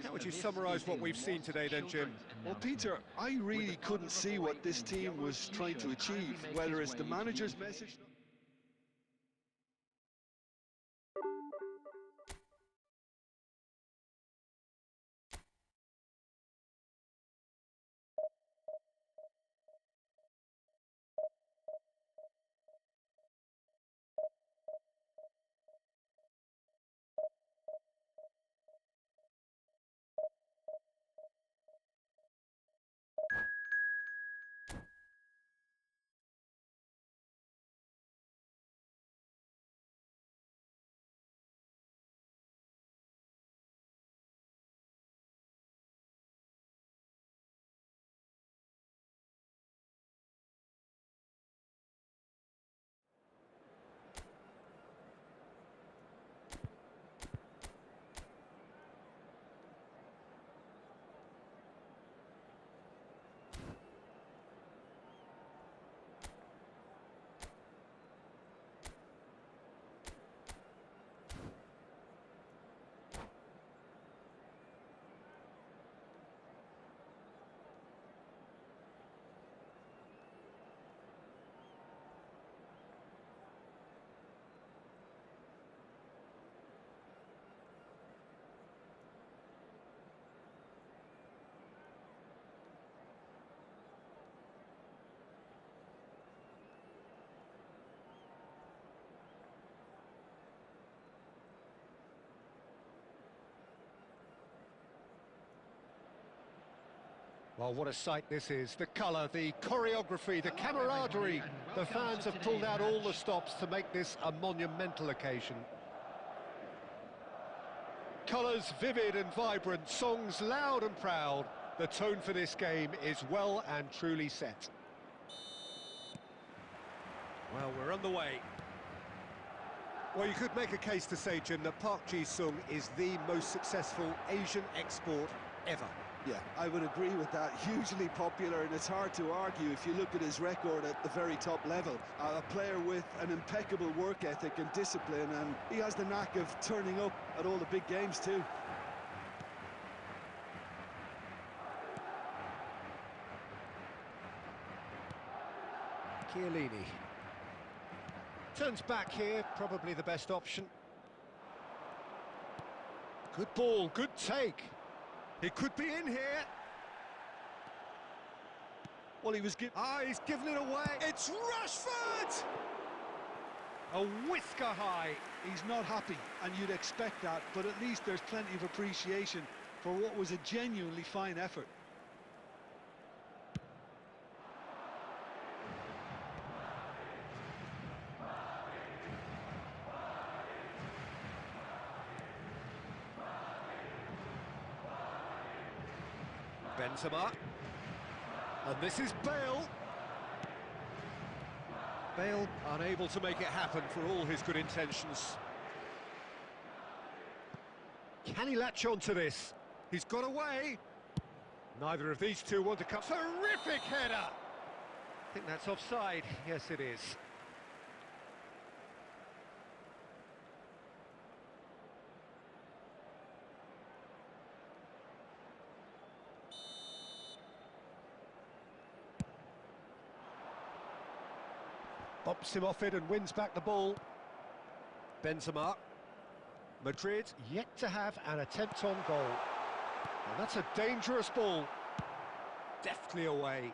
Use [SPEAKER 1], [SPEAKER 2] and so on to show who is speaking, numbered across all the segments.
[SPEAKER 1] How would you summarise what we've seen today then, Jim?
[SPEAKER 2] Well, Peter, I really couldn't see what this team was trying to achieve, whether it's the manager's message...
[SPEAKER 1] Well, what a sight this is. The colour, the choreography, the camaraderie. The fans have pulled out all the stops to make this a monumental occasion. Colours vivid and vibrant, songs loud and proud. The tone for this game is well and truly set. Well, we're on the way. Well, you could make a case to say, Jim, that Park Ji-sung is the most successful Asian export ever.
[SPEAKER 2] Yeah, I would agree with that. Hugely popular, and it's hard to argue if you look at his record at the very top level. A player with an impeccable work ethic and discipline, and he has the knack of turning up at all the big games too.
[SPEAKER 1] Chiellini. Turns back here, probably the best option. Good ball, good take. He could be in here. Well, he's given it away. It's Rashford! A whisker high.
[SPEAKER 2] He's not happy, and you'd expect that, but at least there's plenty of appreciation for what was a genuinely fine effort.
[SPEAKER 1] Benzema, and this is Bale. Bale unable to make it happen for all his good intentions. Can he latch on to this? He's got away. Neither of these two want to come. Terrific header! I think that's offside. Yes, it is. Bumps him off it and wins back the ball. Benzema. Madrid yet to have an attempt on goal. And that's a dangerous ball. Deftly away.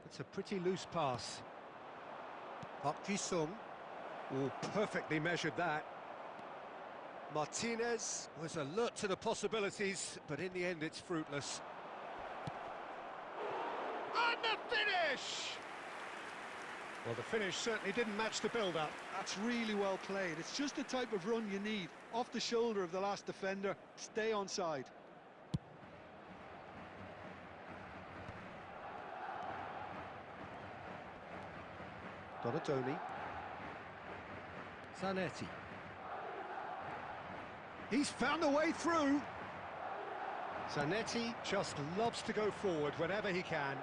[SPEAKER 1] It's a pretty loose pass. Park Ji-sung. Oh, perfectly measured that. Martinez was alert to the possibilities, but in the end it's fruitless. And the finish! Well, the finish certainly didn't match the build-up.
[SPEAKER 2] That's really well played. It's just the type of run you need. Off the shoulder of the last defender, stay onside.
[SPEAKER 1] Donatoni. Zanetti. He's found a way through. Zanetti just loves to go forward whenever he can.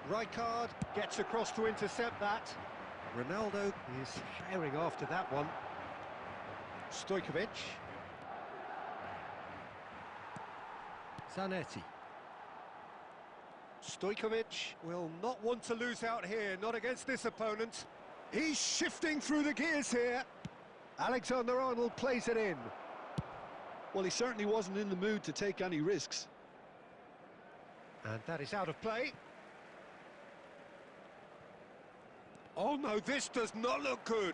[SPEAKER 1] Rijkaard gets across to intercept that. Ronaldo is firing after that one. Stojkovic. Zanetti. Stojkovic will not want to lose out here, not against this opponent. He's shifting through the gears here. Alexander-Arnold plays it in.
[SPEAKER 2] Well, he certainly wasn't in the mood to take any risks.
[SPEAKER 1] And that is out of play. Oh no, this does not look good.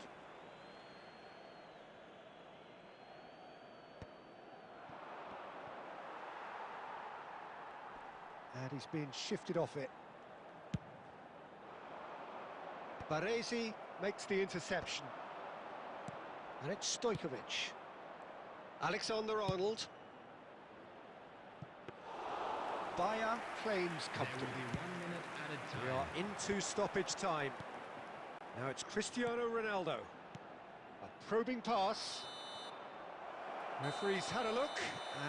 [SPEAKER 1] And he's being shifted off it. Baresi makes the interception. And it's Stojkovic. Alexander-Arnold. Bayer claims comfortably. We are into stoppage time. Now it's Cristiano Ronaldo. A probing pass. Referee's had a look,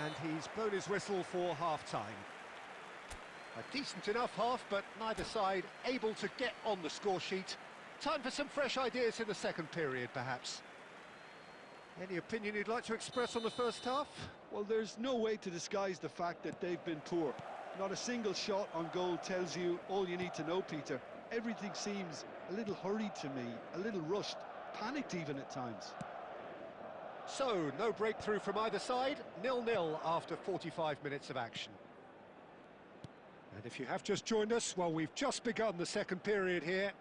[SPEAKER 1] and he's blown his whistle for half-time. A decent enough half, but neither side able to get on the score sheet. Time for some fresh ideas in the second period, perhaps. Any opinion you'd like to express on the first half?
[SPEAKER 2] Well, there's no way to disguise the fact that they've been poor. Not a single shot on goal tells you all you need to know, Peter. Everything seems a little hurried to me, a little rushed, panicked even at times.
[SPEAKER 1] So, no breakthrough from either side, 0-0 after 45 minutes of action. And if you have just joined us, well, we've just begun the second period here.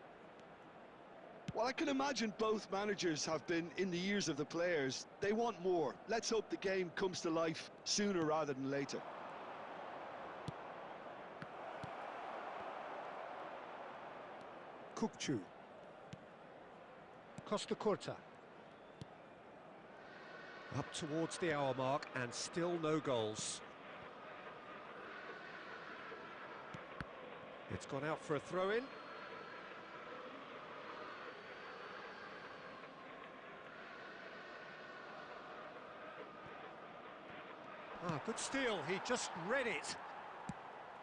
[SPEAKER 2] Well, I can imagine both managers have been in the ears of the players. They want more. Let's hope the game comes to life sooner rather than later.
[SPEAKER 1] Kukçu. Costa Curta. Up towards the hour mark and still no goals. It's gone out for a throw-in. Ah, good steal, he just read it.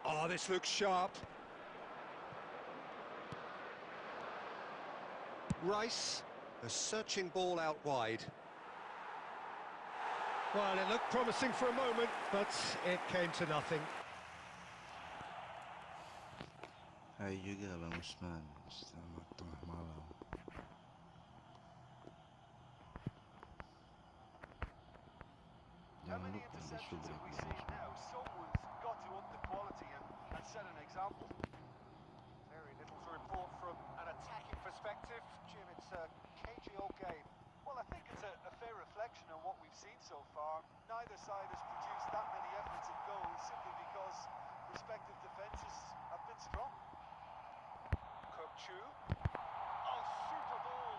[SPEAKER 1] Oh, this looks sharp. Rice, a searching ball out wide. Well, it looked promising for a moment, but it came to nothing.
[SPEAKER 3] Hai juga Bang Usman, selamat tengah malam. Jangan lupa di subrek Bang Usman.
[SPEAKER 2] Someone's got to up the quality and set an example.
[SPEAKER 1] Very little to report from an attacking perspective. Jim, it's a cagey old game.
[SPEAKER 2] Well, I think it's a fair reflection on what we've seen so far. Neither side has produced that many efforts at goal simply because respective defences have been strong.
[SPEAKER 1] Kukçu. Oh, super ball.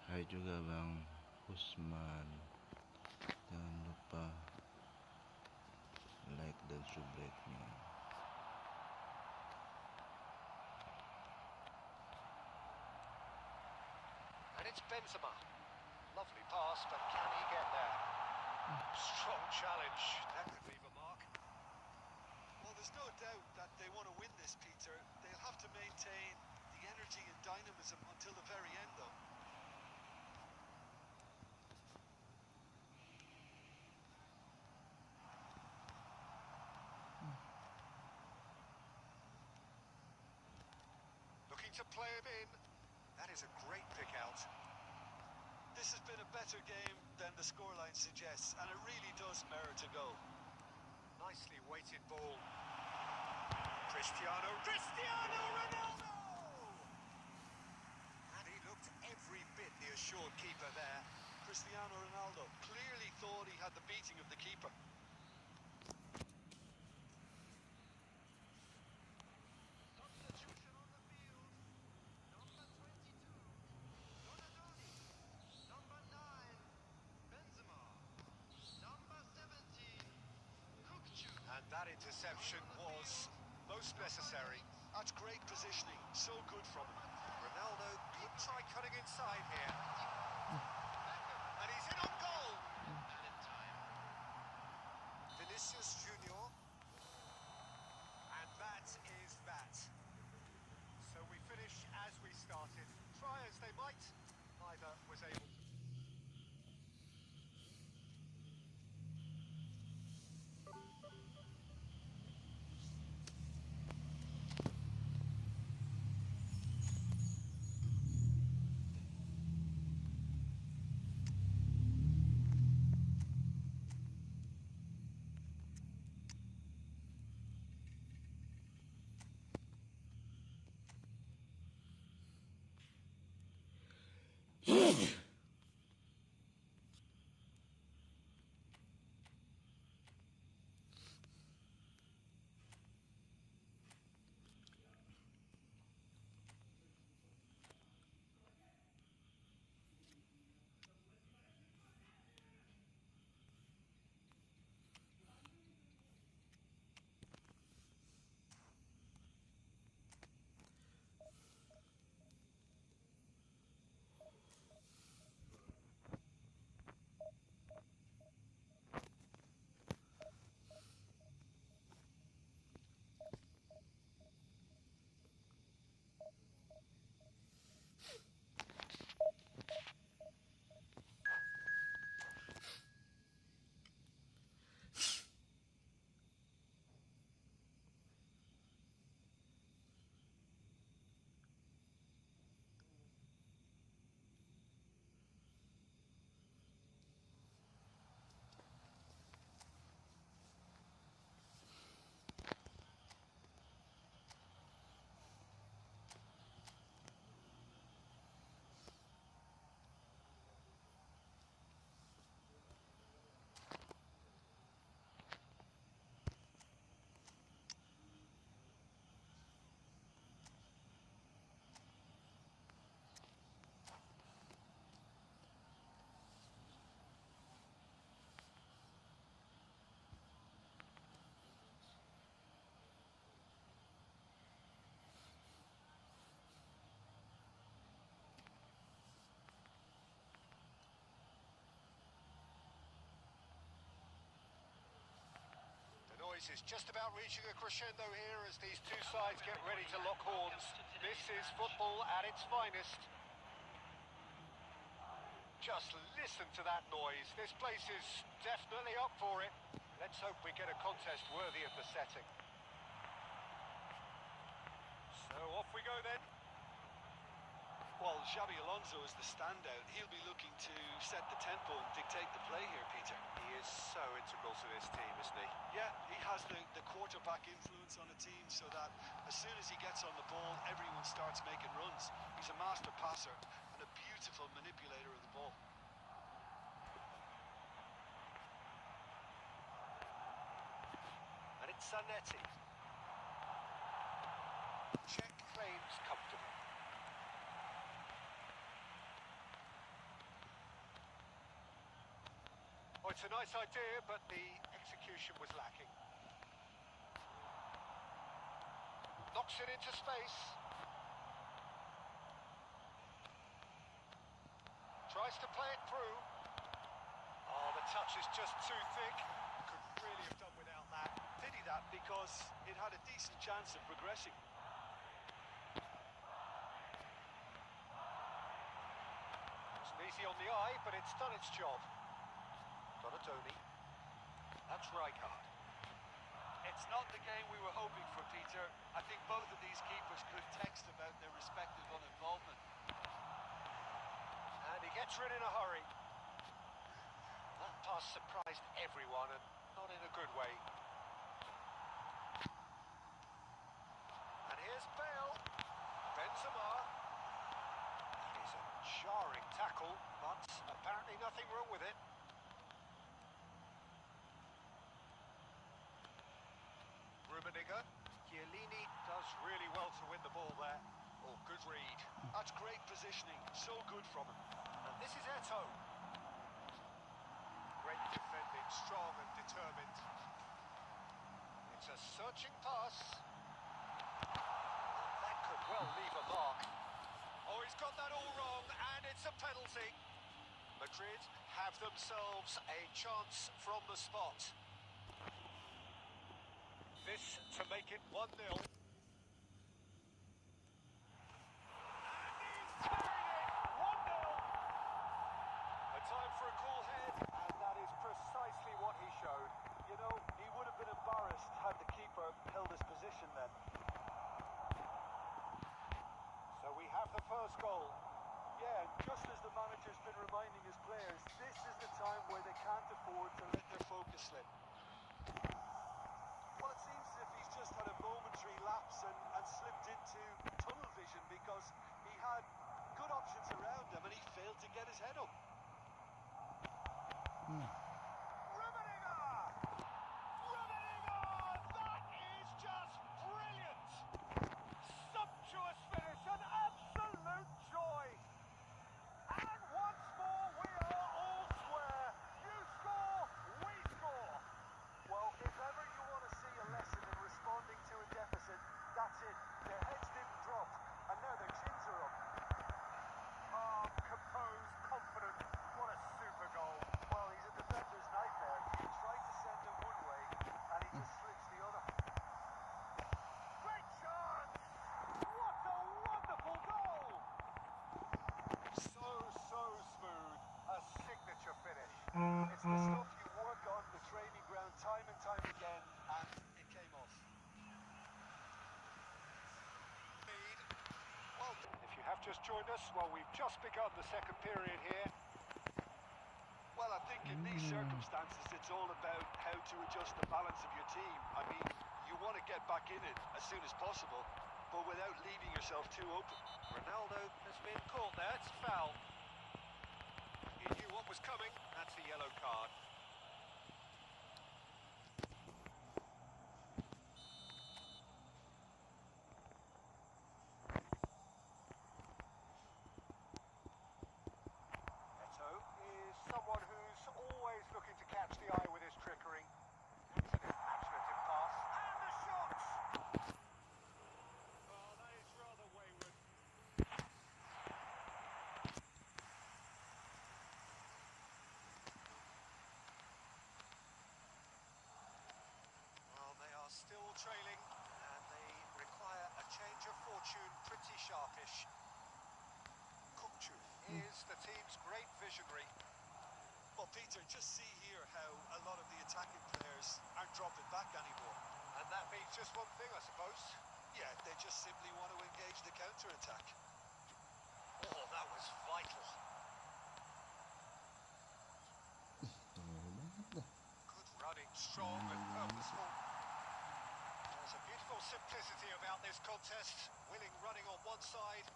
[SPEAKER 3] Hai juga Bang Usman. Jangan lupa like dan subscribe-nya.
[SPEAKER 1] And it's Benzema. Lovely pass, but can he get there? Strong challenge. That could leave a mark.
[SPEAKER 2] Well, there's no doubt that they want to win this, Peter. They'll have to maintain the energy and dynamism until the very end, though.
[SPEAKER 1] Looking to play him in. That is a great pick out.
[SPEAKER 2] This has been a better game than the scoreline suggests, and it really does merit a goal.
[SPEAKER 1] Nicely weighted ball. Cristiano Ronaldo! And he looked every bit the assured keeper there.
[SPEAKER 2] Cristiano Ronaldo clearly thought he had the beating of the keeper.
[SPEAKER 1] And that interception was most necessary.
[SPEAKER 2] That's great positioning, so good from him.
[SPEAKER 1] Ronaldo could try cutting inside here. And he's in on goal. Vinicius Junior. Noise is just about reaching a crescendo here as these two sides get ready to lock horns. This is football at its finest. Just listen to that noise. This place is definitely up for it. Let's hope we get a contest worthy of the setting. So off we go then.
[SPEAKER 2] Well, Xabi Alonso is the standout. He'll be looking to set the tempo and dictate the play here, Peter.
[SPEAKER 1] He is so integral to this team, isn't he?
[SPEAKER 2] Yeah, he has the quarterback influence on the team so that as soon as he gets on the ball, everyone starts making runs. He's a master passer and a beautiful manipulator of the ball.
[SPEAKER 1] And it's Zanetti. Check claims comfortable. Oh, it's a nice idea, but the execution was lacking. Knocks it into space. Tries to play it through. Oh, the touch is just too thick. Could really have done without that.
[SPEAKER 2] Pity that because it had a decent chance of progressing.
[SPEAKER 1] Wasn't easy on the eye, but it's done its job. Donatoni. That's Rijkaard.
[SPEAKER 2] It's not the game we were hoping for, Peter. I think both of these keepers could text about their respective uninvolvement.
[SPEAKER 1] And he gets rid in a hurry. That pass surprised everyone, and not in a good way. And here's Bale. Benzema. That is a jarring tackle, but apparently nothing wrong with it. Chiellini does really well to win the ball there. Oh, good read.
[SPEAKER 2] That's great positioning, so good from him.
[SPEAKER 1] And this is Eto'o. Great defending, strong and determined. It's a searching pass. And that could well leave a mark. Oh, he's got that all wrong, and it's a penalty. Madrid have themselves a chance from the spot. This to make it 1-0. And he's carried it! 1-0! A time for a cool head, and that is precisely what he showed.
[SPEAKER 2] You know, he would have been embarrassed had the keeper held his position then.
[SPEAKER 1] So we have the first goal.
[SPEAKER 2] Yeah, just as the manager's been reminding his players, this is the time where they can't afford to let their focus slip. Well, it seems as if he's just had a momentary lapse and slipped into tunnel vision because he had good It's the stuff you work on the training ground time and time again, and it came off.
[SPEAKER 1] Well, if you have just joined us, well, we've just begun the second period here.
[SPEAKER 2] Well, I think in these circumstances, it's all about how to adjust the balance of your team. I mean, you want to get back in it as soon as possible, but without leaving yourself too open.
[SPEAKER 1] Ronaldo has been caught there. It's a foul. He knew what was coming. That's a yellow card. Eto is someone who's always looking to catch the eye with his trickery. Excellent, imaginative pass. And the shot! Oh, that is rather wayward. Well, they are still trailing, and they require a change of fortune pretty sharpish. Kupchu is the team's great visionary.
[SPEAKER 2] Well, Peter, just see here how a lot of the attacking players aren't dropping back anymore.
[SPEAKER 1] And that means just one thing, I suppose.
[SPEAKER 2] Yeah, they just simply want to engage the counter-attack.
[SPEAKER 1] Oh, that was vital. Good running, strong and purposeful. There's a beautiful simplicity about this contest. Willing running on one side,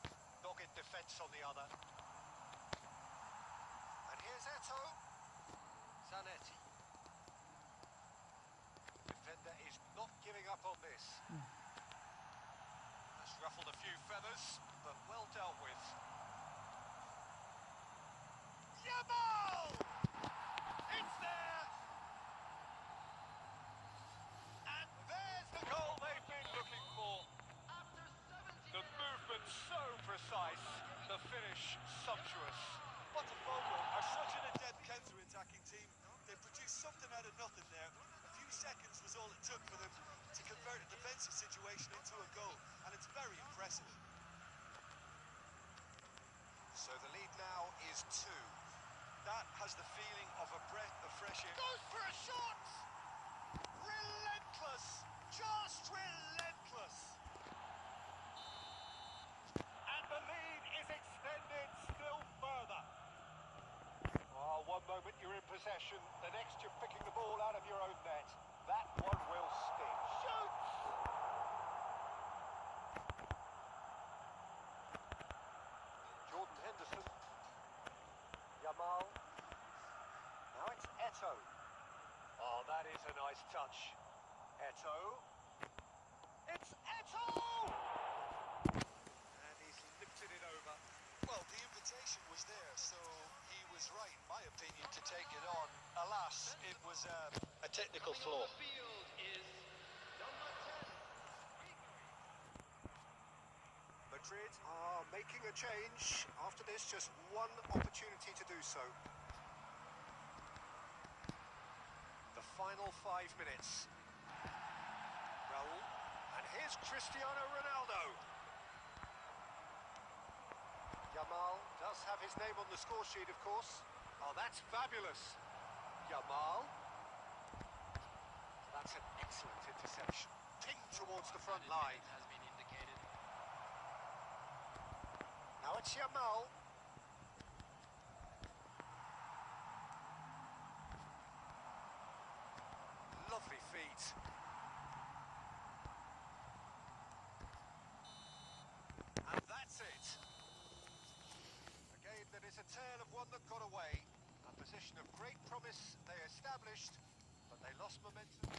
[SPEAKER 1] dogged defence on the other. And here's Eto. Zanetti. Defender is not giving up on this. Has ruffled a few feathers, but well dealt with. Yamal! It's there! And there's the goal they've been looking for. The movement so precise, the finish sumptuous.
[SPEAKER 2] Botafogo are such an adept counter-attacking team. They produced something out of nothing there. A few seconds was all it took for them to convert a defensive situation into a goal, and it's very impressive.
[SPEAKER 1] So the lead now is 2.
[SPEAKER 2] That has the feeling of a breath of fresh air.
[SPEAKER 1] Goes for a shot! Relentless! Just relentless! And the lead is extended still further. Oh, one moment you're in possession, the next you're picking the ball out of your own net. That one will sting. Shoots! Jordan Henderson. Yamal. Now it's Eto. Oh, that is a nice touch. Eto. It's Eto! And he's lifted it over.
[SPEAKER 2] Well, the invitation was there, so he was right, in my opinion, to take it on. Alas, it was a technical flaw.
[SPEAKER 1] Madrid are making a change. After this, just one opportunity to do so. The final 5 minutes. Raul, and here's Cristiano Ronaldo. Yamal does have his name on the score sheet, of course. Oh, that's fabulous. Yamal. That's an excellent interception. Pinged towards the front line.
[SPEAKER 4] Has been indicated.
[SPEAKER 1] Now it's Yamal. Lovely feet. And that's it. A game that is a tale of one that got away. A position of great promise they established, but they lost momentum.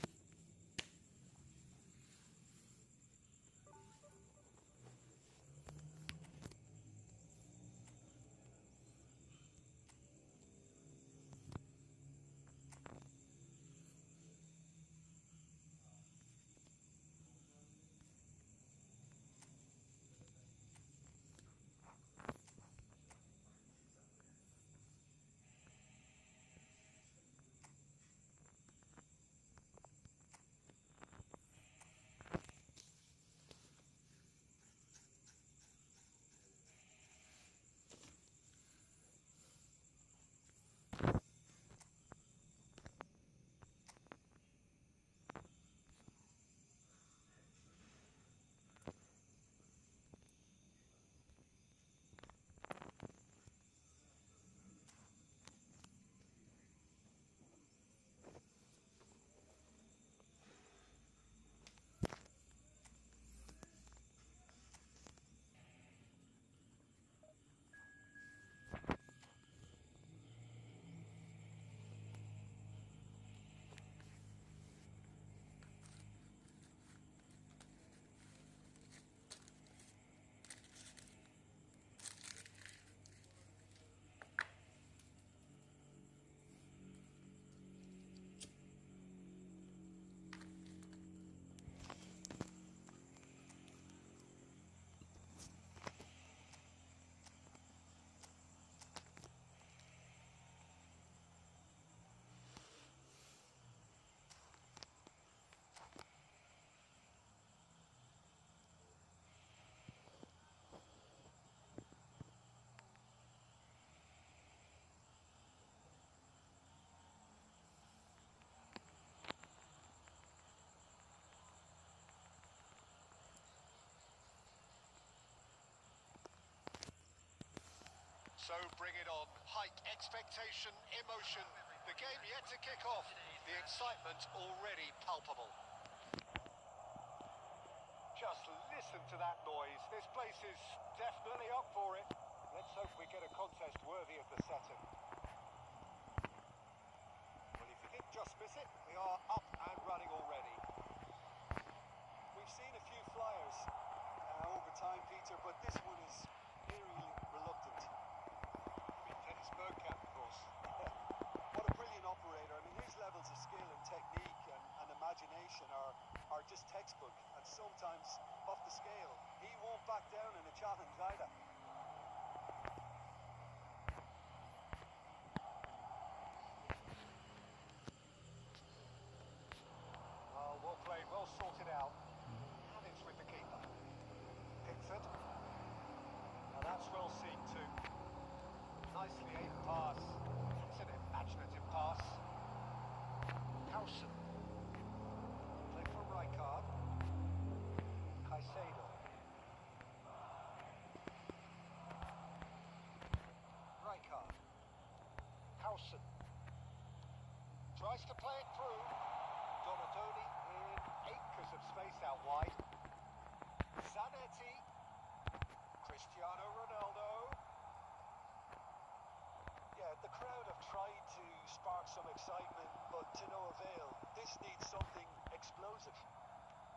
[SPEAKER 1] So bring it on. Height, expectation, emotion. The game yet to kick off. The excitement already palpable. Just listen to that noise. This place is definitely up for it. Let's hope we get a contest worthy of the setting. Well, if you did just miss it, we are up and running already.
[SPEAKER 2] We've seen a few flyers over time, Peter, but this one is eerily reluctant.
[SPEAKER 1] Tennis Bergkamp, of course.
[SPEAKER 2] What a brilliant operator. I mean, his levels of skill and technique and imagination are just textbook and sometimes off the scale. He won't back down in a challenge either.
[SPEAKER 1] Oh, well played, well sorted out. And it's with the keeper. Pickford. Now that's well seen too. Nicely aimed pass. It's an imaginative pass. Howson. Play from Rijkaard. Caicedo. Rijkaard. Howson. Tries to play it through. Donatoni in acres of space out wide. Zanetti. Cristiano Ronaldo.
[SPEAKER 2] Yeah, the crowd have tried to spark some excitement, but to no avail. This needs something explosive.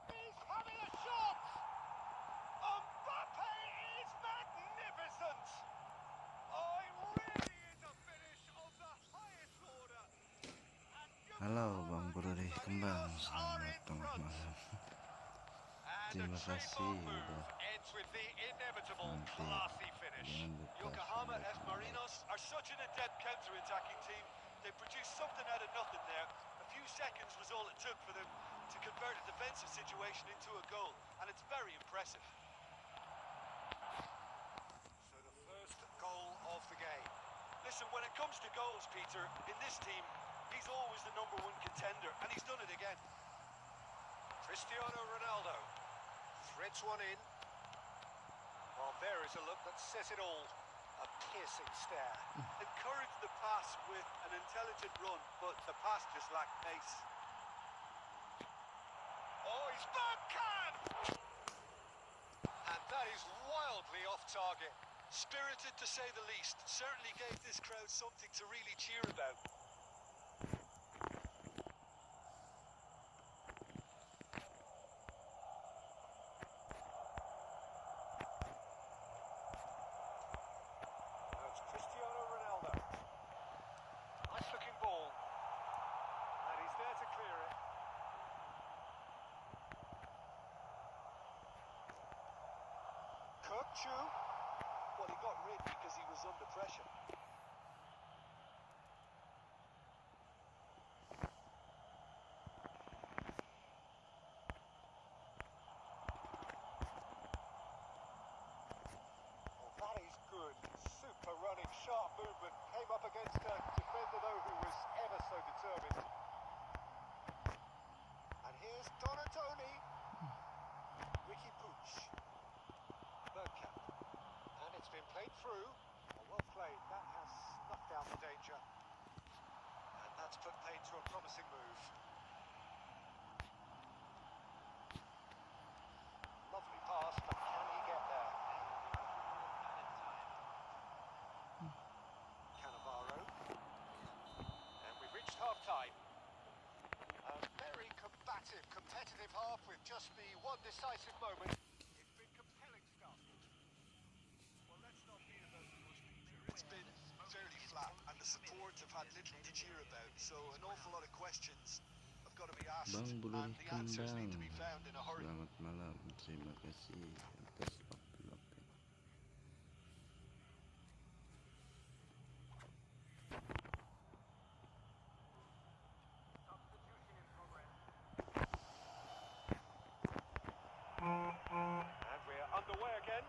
[SPEAKER 1] He's having a shot! Mbappe is magnificent! Oh, it really is a finish of the highest order.
[SPEAKER 3] Halo Bang Bruri Kembang, selamat tengah malam. Terima kasih udah
[SPEAKER 1] ends with the inevitable
[SPEAKER 3] nanti
[SPEAKER 1] classy finish.
[SPEAKER 3] jangan lupa
[SPEAKER 2] Yokohama
[SPEAKER 3] subscribe
[SPEAKER 2] F. Marinos are such an adept counter-attacking team. They produced something out of nothing there. A few seconds was all it took for them to convert a defensive situation into a goal, and it's very impressive.
[SPEAKER 1] So the first goal of the game.
[SPEAKER 2] Listen, when it comes to goals, Peter, in this team, he's always the #1 contender, and he's done it again.
[SPEAKER 1] Cristiano Ronaldo threads one in. Well, there is a look that says it all. A piercing stare.
[SPEAKER 2] Encouraged the pass with an intelligent run, but the pass just lacked pace.
[SPEAKER 1] Oh, he's backhand! And that is wildly off target.
[SPEAKER 2] Spirited to say the least. Certainly gave this crowd something to really cheer about.
[SPEAKER 1] That's Cristiano Ronaldo. Nice looking ball. And he's there to clear it.
[SPEAKER 2] Kirkchu. Well, he got rid because he was under pressure.
[SPEAKER 1] Oh, that is good. Super running, sharp movement. Came up against a defender, though, who was ever so determined. And here's Donatoni. Ricky Puig. Bergkamp. And it's been played through. Well played. That has snuffed out the danger. And that's put paid to a promising move. Lovely pass, but can he get there? Cannavaro. And we've reached half-time. A very combative, competitive half with just the one decisive moment. It's been compelling stuff. Well, let's not be the most Peter.
[SPEAKER 2] It's been fairly flat, and the support have had little to cheer about, so an awful lot of questions have got to be asked,
[SPEAKER 3] Bang Bruri
[SPEAKER 2] and the answers
[SPEAKER 3] Kembang,
[SPEAKER 2] need to be found in a hurry.
[SPEAKER 3] selamat malam. Terima kasih atas waktu-waktu.
[SPEAKER 1] And we're underway again.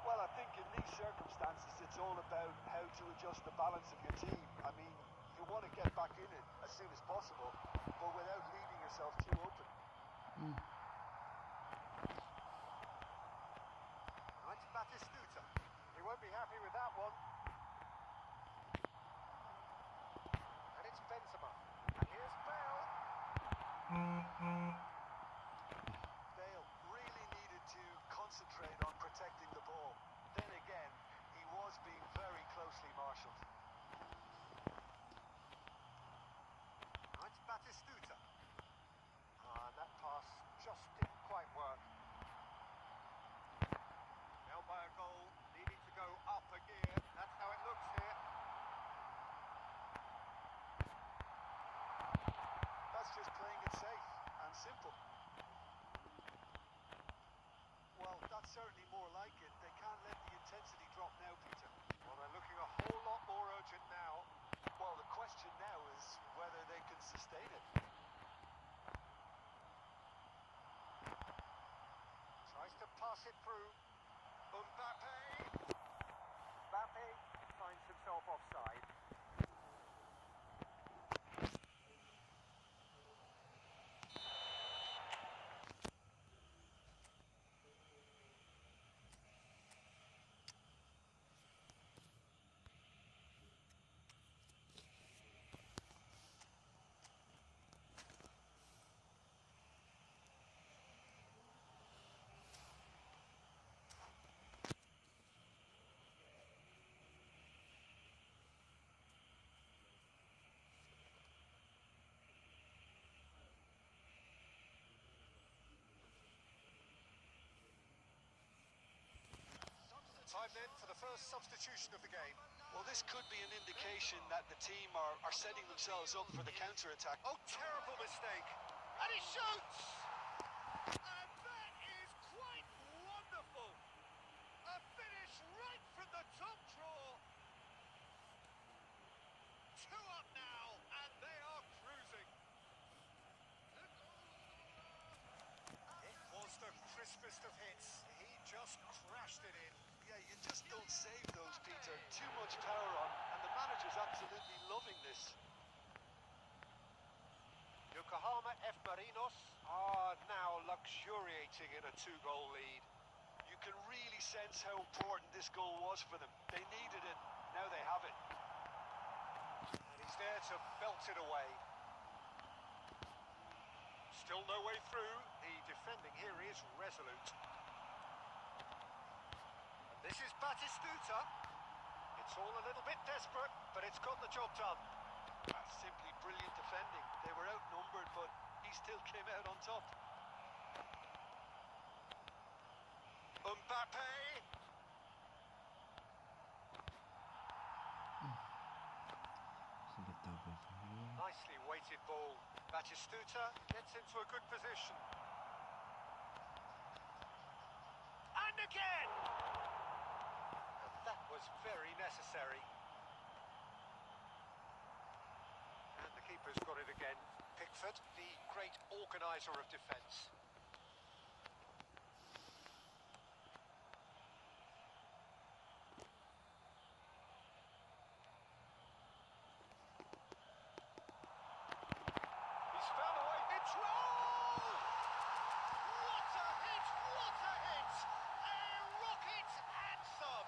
[SPEAKER 2] Well, I think in these circumstances, it's all about how to adjust the balance of your team. I mean, you want to get back in it as soon as possible, but without leaving yourself too open.
[SPEAKER 1] Right, Batistuta. He won't be happy with that one. And it's Benzema. And here's Bale.
[SPEAKER 2] Bale really needed to concentrate on protecting the ball. Then again, he was being very closely marshalled.
[SPEAKER 1] Now it's Batistuta. That pass just didn't quite work. Held by a goal, needing to go up a gear. That's how it looks here.
[SPEAKER 2] That's just playing it safe and simple. Well, that's certainly more like it. They can't let the intensity drop now, Peter.
[SPEAKER 1] Well, they're looking a whole lot more urgent now.
[SPEAKER 2] Well, the question now is whether they can sustain it.
[SPEAKER 1] Tries to pass it through. Mbappe. Mbappe finds himself offside. Time then for the first substitution of the game.
[SPEAKER 2] Well, this could be an indication that the team are setting themselves up for the counter-attack.
[SPEAKER 1] Oh, terrible mistake. And he shoots! And that is quite wonderful. A finish right from the top draw. 2 up now, and they are cruising. It was the crispest of hits. He just crashed it in.
[SPEAKER 2] Yeah, you just don't save those, Peter. Too much power on, and the manager's absolutely loving this.
[SPEAKER 1] Yokohama F. Marinos are now luxuriating in a 2-goal lead.
[SPEAKER 2] You can really sense how important this goal was for them. They needed it. Now they have it.
[SPEAKER 1] And he's there to belt it away. Still no way through. The defending here is resolute. This is Batistuta. It's all a little bit desperate, but it's got the job done.
[SPEAKER 2] That's simply brilliant defending. They were outnumbered, but he still came out on top.
[SPEAKER 1] Mbappe. Nicely weighted ball. Batistuta gets into a good position. And again! That was very necessary. And the keeper's got it again. Pickford, the great organiser of defence. He's found a way. It's roll! What a hit! What a hit! A rocket anthem!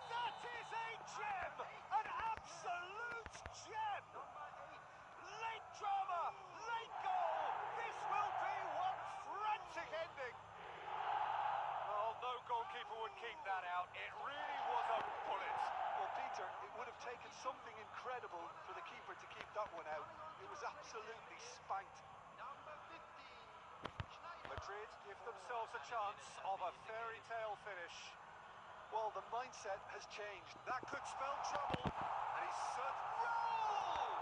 [SPEAKER 1] That is a gem! An absolute gem! Late drama! Late goal! This will be one frantic ending! Oh, no goalkeeper would keep that out. It really was a bullet.
[SPEAKER 2] Well, Peter, it would have taken something incredible for the keeper to keep that one out. It was absolutely spanked.
[SPEAKER 1] Madrid give themselves a chance of a fairy tale finish.
[SPEAKER 2] Well, the mindset has changed.
[SPEAKER 1] That could spell trouble. And he's roll!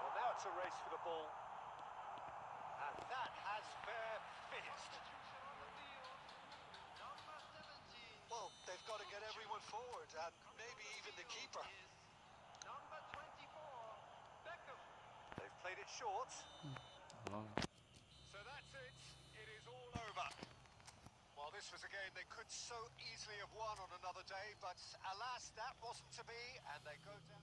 [SPEAKER 1] Well, now it's a race for the ball. And that has fair finished.
[SPEAKER 2] Well, they've got to get everyone forward, and maybe even the keeper.
[SPEAKER 1] They've played it short.
[SPEAKER 3] Long.
[SPEAKER 1] So that's it. It is all over. Well, this was a game they could so easily have won on another day, but alas, that wasn't to be, and they go down.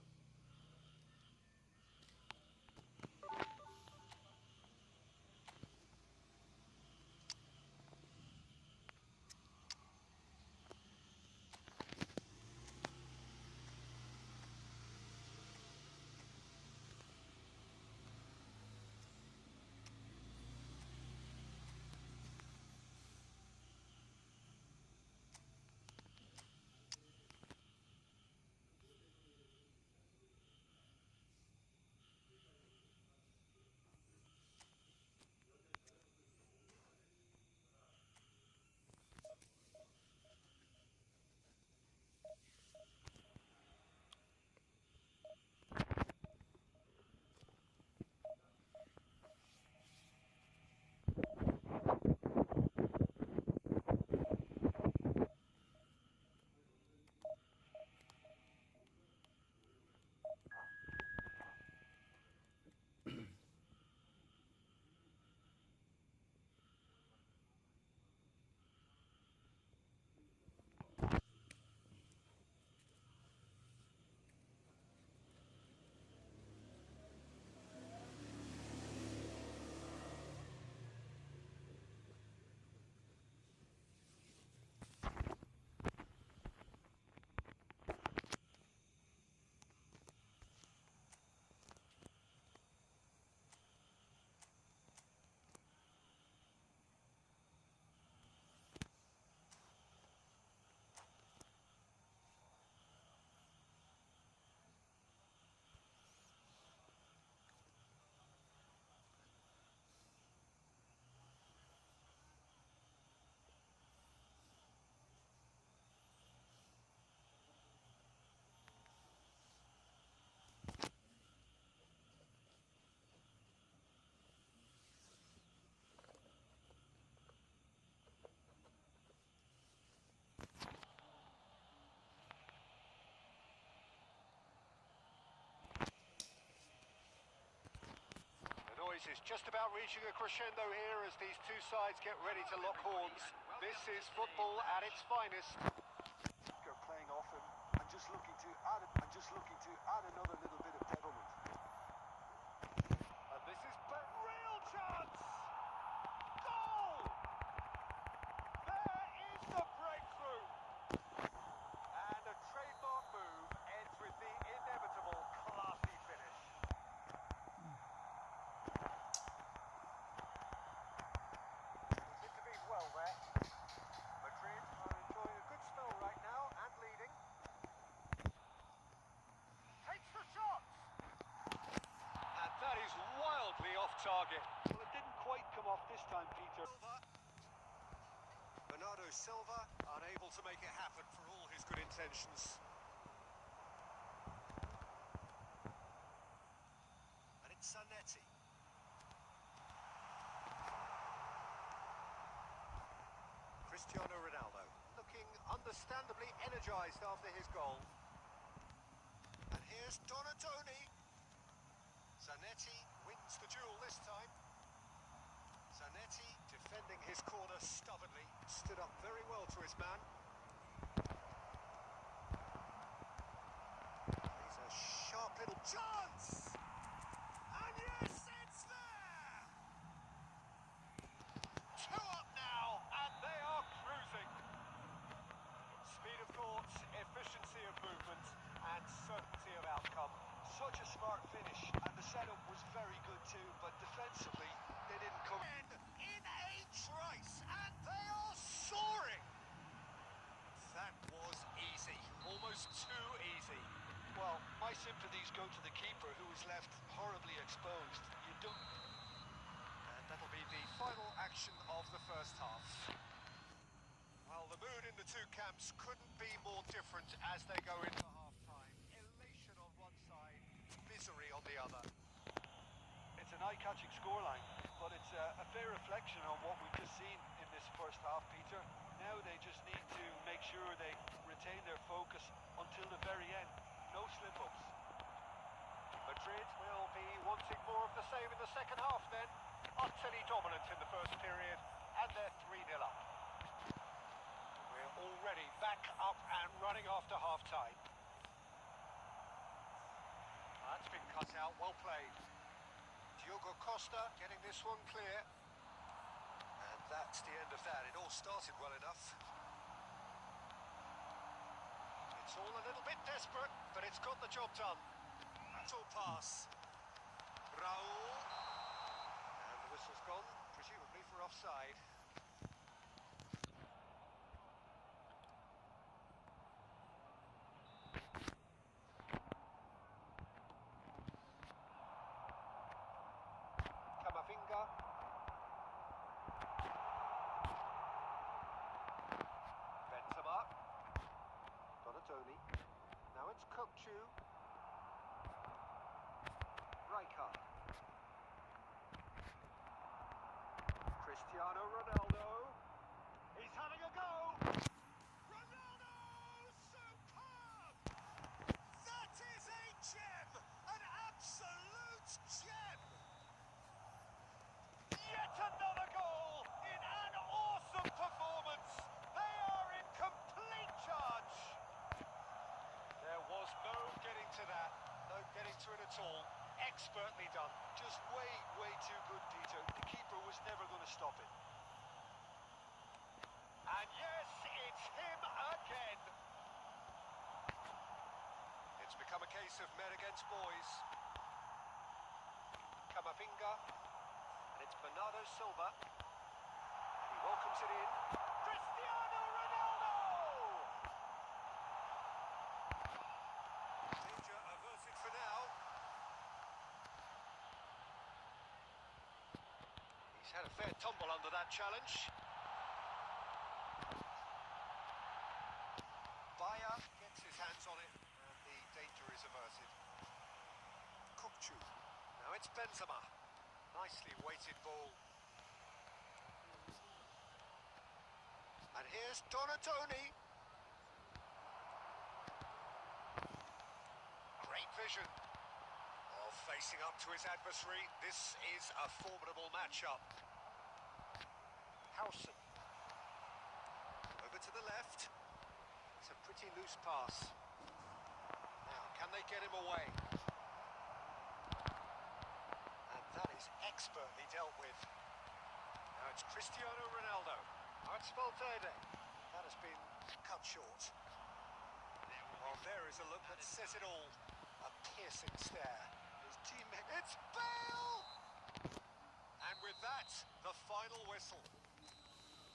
[SPEAKER 1] noise is just about reaching a crescendo here as these two sides get ready to lock horns. This is football at its finest.
[SPEAKER 2] They're playing off him and just looking to add another little bit of devilment.
[SPEAKER 1] And this is a real chance! Goal! There is the breakthrough! And a trademark move ends with the inevitable classy finish. Intervened well there. Madrid are enjoying a good spell right now and leading. Takes the shot! And that is wildly off target.
[SPEAKER 2] Well, it didn't quite come off this time, Peter.
[SPEAKER 1] Bernardo Silva unable to make it happen for all his good intentions. And it's Zanetti. Cristiano Ronaldo looking understandably energised after his goal. And here's Donatoni. Zanetti wins the duel this time. Zanetti defending his corner stubbornly, stood up very well to his man. He's a sharp little chance! And yes, it's there! 2 up now, and they are cruising. Speed of thought, efficiency of movement, and certainty of outcome.
[SPEAKER 2] Such a smart finish, and the setup was very good too, but defensively, they didn't come
[SPEAKER 1] In a trice, and they are soaring! That was easy, almost too easy.
[SPEAKER 2] Well, my sympathies go to the keeper, who was left horribly exposed. You don't...
[SPEAKER 1] And that'll be the final action of the first half. Well, the mood in the two camps couldn't be more different as they go into half-time. Elation on one side, misery on the other.
[SPEAKER 2] It's an eye-catching scoreline, but it's a fair reflection on what we've just seen in this first half, Peter. Now they just need to make sure they retain their focus until the very end. No slip-ups.
[SPEAKER 1] Madrid will be wanting more of the same in the second half then. Utterly dominant in the first period, and they're 3-0 up. We're already back up and running after half-time. That's been cut out, well played. Diogo Costa getting this one clear. And that's the end of that. It all started well enough. It's all a little bit desperate, but it's got the job done. Battle pass. Raul. And the whistle's gone, presumably for offside. Camavinga. Benzema. Donatoni. Now it's Kokchu. Rijkaard. Cristiano Ronaldo. He's having a go. Ronaldo! Superb! That is a gem! An absolute gem! Yet another goal in an awesome performance. They are in complete charge. There was no getting to that, no getting to it at all. Expertly done.
[SPEAKER 2] just way too good, Peter. The keeper was never going to stop it.
[SPEAKER 1] And yes, it's him again. It's become a case of men against boys. Camavinga. And it's Bernardo Silva. And he welcomes it in. Cristiano Ronaldo! Danger averted for now. He's had a fair tumble under that challenge. Bayer gets his hands on it, and the danger is averted. Kokchu. Now it's Benzema. Nicely weighted ball. And here's Donatoni. Great vision of Facing up to his adversary, this is a formidable matchup. Howson. Over to the left. It's a pretty loose pass. Now, can they get him away? And that is expertly dealt with. Now it's Cristiano Ronaldo. Now it's Valverde. That has been cut short. Well, there is a look that says it all. A piercing stare. His teammate... It's Bale! And with that, the final whistle.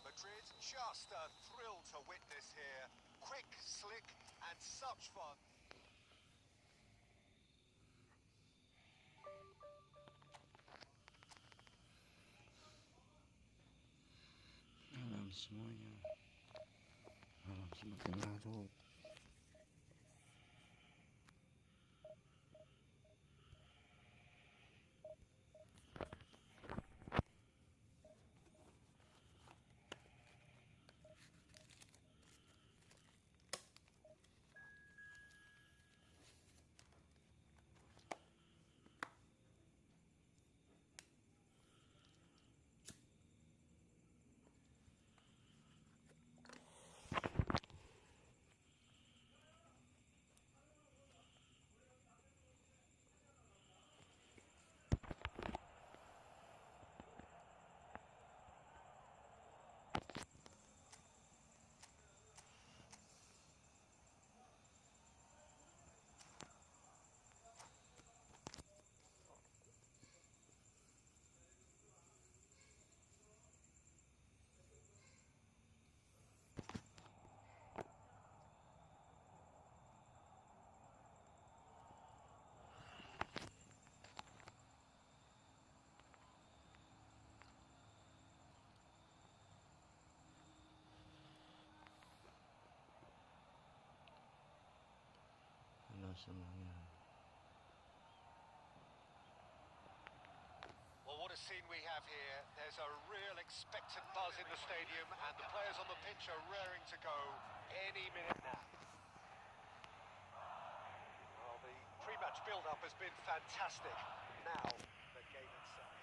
[SPEAKER 1] Madrid just a thrill to witness here. Quick, slick, and such fun.
[SPEAKER 3] Malam semuanya. Malam semakin larut. Semuanya.
[SPEAKER 1] Well, what a scene we have here. There's a real expectant buzz in the stadium, and the players on the pitch are raring to go any minute now. Well, the pre-match build-up has been fantastic. Now, the game itself.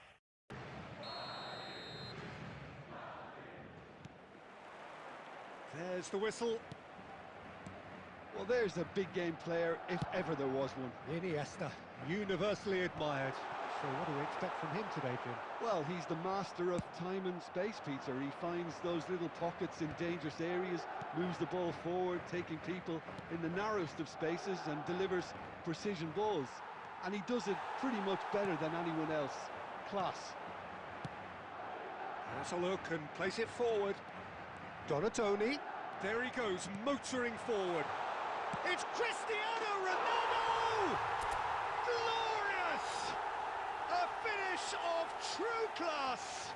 [SPEAKER 1] There's the whistle.
[SPEAKER 2] Well, there's a big game player, if ever there was one.
[SPEAKER 1] Iniesta, universally admired. So what do we expect from him today, Jim?
[SPEAKER 2] Well, he's the master of time and space, Peter. He finds those little pockets in dangerous areas, moves the ball forward, taking people in the narrowest of spaces and delivers precision balls. And he does it pretty much better than anyone else. Class.
[SPEAKER 1] Has a look and place it forward. Donatoni. There he goes, motoring forward. It's Cristiano Ronaldo! Glorious! A finish of true class!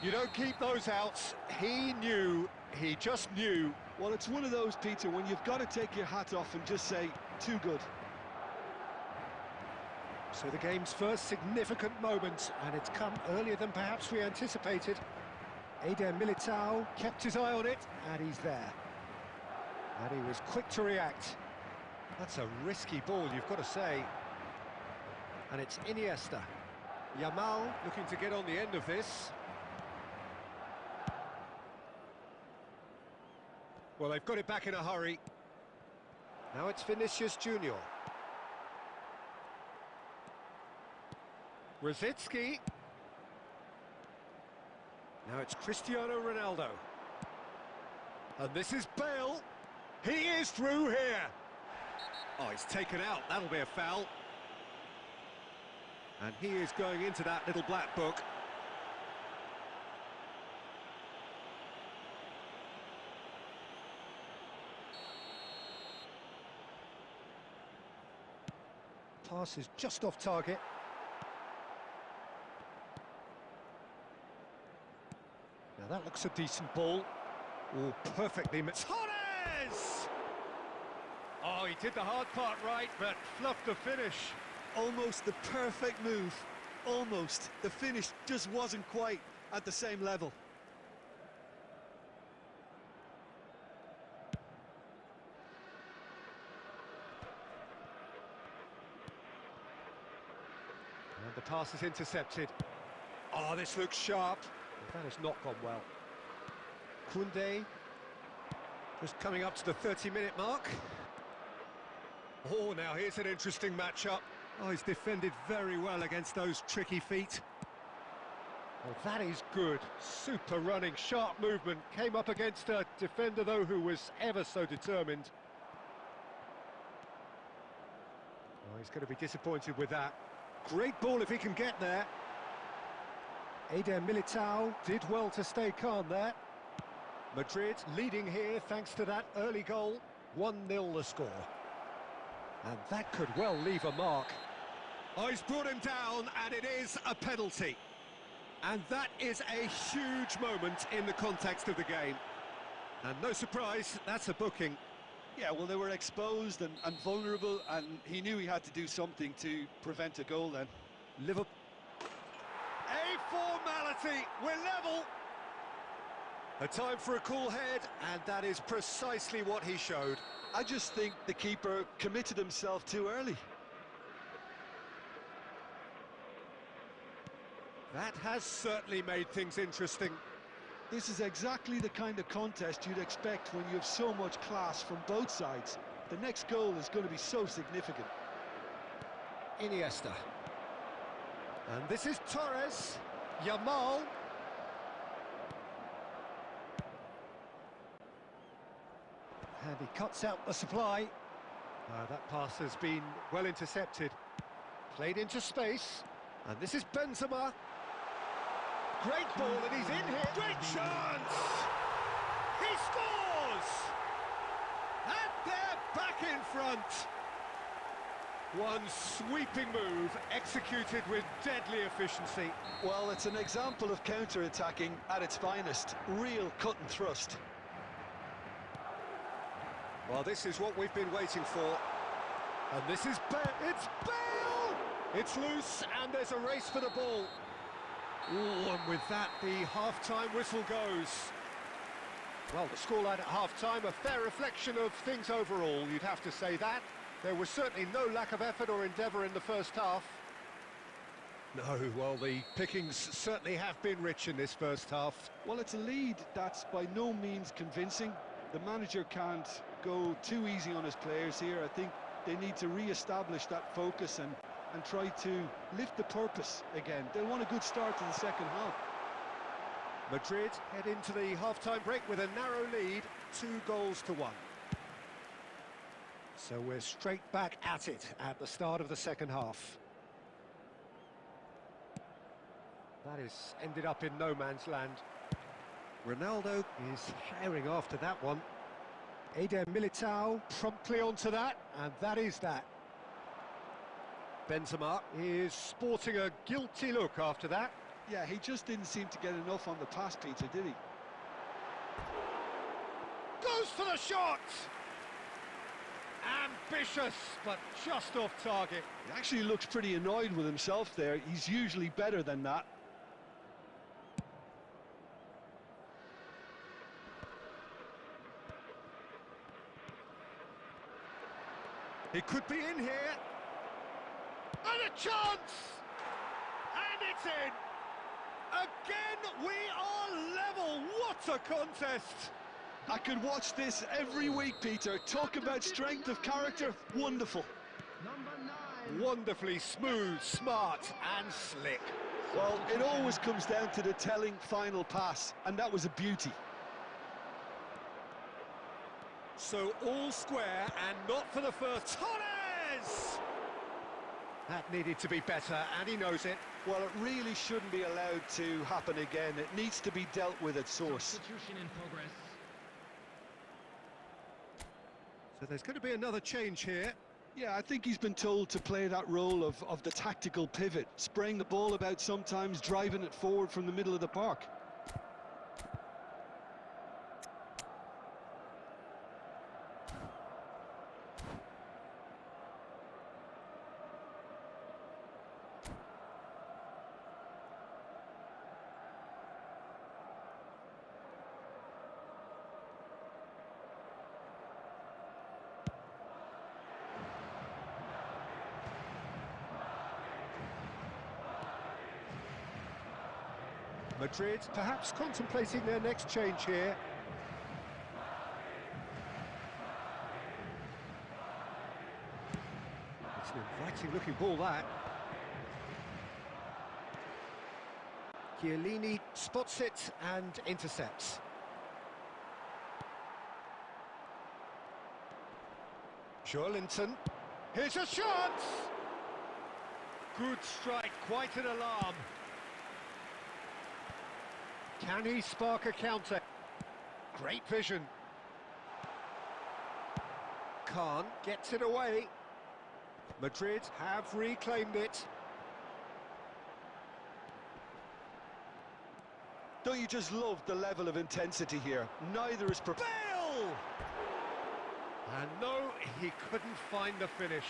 [SPEAKER 1] You don't keep those out. He knew, he just knew.
[SPEAKER 2] Well, it's one of those, Peter, when you've got to take your hat off and just say, too good.
[SPEAKER 1] So the game's first significant moment, and it's come earlier than perhaps we anticipated. Eder Militao kept his eye on it, and he's there. And he was quick to react. That's a risky ball, you've got to say. And it's Iniesta. Yamal looking to get on the end of this. Well, they've got it back in a hurry. Now it's Vinicius Junior. Rosicki. Now it's Cristiano Ronaldo. And this is Bale. He is through here. Oh, he's taken out. That'll be a foul. And he is going into that little black book. Pass is just off target. Now that looks a decent ball. Oh, perfectly met. Torres! Oh, he did the hard part right, but fluffed the finish.
[SPEAKER 2] Almost the perfect move. Almost. The finish just wasn't quite at the same level.
[SPEAKER 1] And the pass is intercepted. Oh, this looks sharp. That has not gone well. Koundé, just coming up to the 30-minute mark. Oh, now here's an interesting matchup. Oh, he's defended very well against those tricky feet. Well, that is good. Super running, sharp movement. Came up against a defender, though, who was ever so determined. Oh, he's going to be disappointed with that. Great ball if he can get there. Eder Militao did well to stay calm there. Madrid leading here thanks to that early goal. 1-0 the score. And that could well leave a mark. Oh, he's brought him down, and it is a penalty. And that is a huge moment in the context of the game. And no surprise, that's a booking.
[SPEAKER 2] Yeah, well, they were exposed and vulnerable, and he knew he had to do something to prevent a goal then.
[SPEAKER 1] Liverpool. A formality, we're level. A time for a cool head, and that is precisely what he showed.
[SPEAKER 2] I just think the keeper committed himself too early.
[SPEAKER 1] That has certainly made things interesting.
[SPEAKER 2] This is exactly the kind of contest you'd expect when you have so much class from both sides. The next goal is going to be so significant.
[SPEAKER 1] Iniesta. And this is Torres. Yamal. And he cuts out the supply. That pass has been well intercepted. Played into space. And this is Benzema. Great ball, and he's in here. Great chance! He scores! And they're back in front. One sweeping move, executed with deadly efficiency.
[SPEAKER 2] Well, it's an example of counter-attacking at its finest. Real cut and thrust.
[SPEAKER 1] Well, this is what we've been waiting for. And this is Bale. It's Bale! It's loose, and there's a race for the ball. Ooh, and with that, the half-time whistle goes. Well, the scoreline at half-time, a fair reflection of things overall, you'd have to say that. There was certainly no lack of effort or endeavour in the first half. No, well, the pickings certainly have been rich in this first half.
[SPEAKER 2] Well, it's a lead that's by no means convincing. The manager can't go too easy on his players here. I think they need to re-establish that focus and try to lift the purpose again. They'll want a good start to the second half.
[SPEAKER 1] Madrid head into the half-time break with a narrow lead, 2-1. So we're straight back at it at the start of the second half. That is ended up in no man's land. Ronaldo is firing after that one. Eder Militao promptly onto that, and that is that. Benzema is sporting a guilty look after that.
[SPEAKER 2] Yeah, he just didn't seem to get enough on the pass, Peter, did he?
[SPEAKER 1] Goes for the shot! Ambitious, but just off target.
[SPEAKER 2] He actually looks pretty annoyed with himself there. He's usually better than that.
[SPEAKER 1] He could be in here. And a chance! And it's in! Again, we are level! What a contest!
[SPEAKER 2] I could watch this every week, Peter. Talk about strength of character. Wonderful.
[SPEAKER 1] Wonderfully smooth, smart and slick.
[SPEAKER 2] Well, it always comes down to the telling final pass, and that was a beauty.
[SPEAKER 1] So all square, and not for the first. Torres! That needed to be better, and he knows it.
[SPEAKER 2] Well, it really shouldn't be allowed to happen again. It needs to be dealt with at source.
[SPEAKER 4] Substitution in progress.
[SPEAKER 1] So there's going to be another change here.
[SPEAKER 2] Yeah, I think he's been told to play that role of the tactical pivot, spraying the ball about sometimes, driving it forward from the middle of the park.
[SPEAKER 1] Madrid perhaps contemplating their next change here. It's an inviting looking ball, that. Chiellini spots it and intercepts. Joelinton. Here's a shot! Good strike, quite an alarm. Can he spark a counter? Great vision. Khan gets it away. Madrid have reclaimed it.
[SPEAKER 2] Don't you just love the level of intensity here? Neither is prepared.
[SPEAKER 1] Bale! And no, he couldn't find the finish.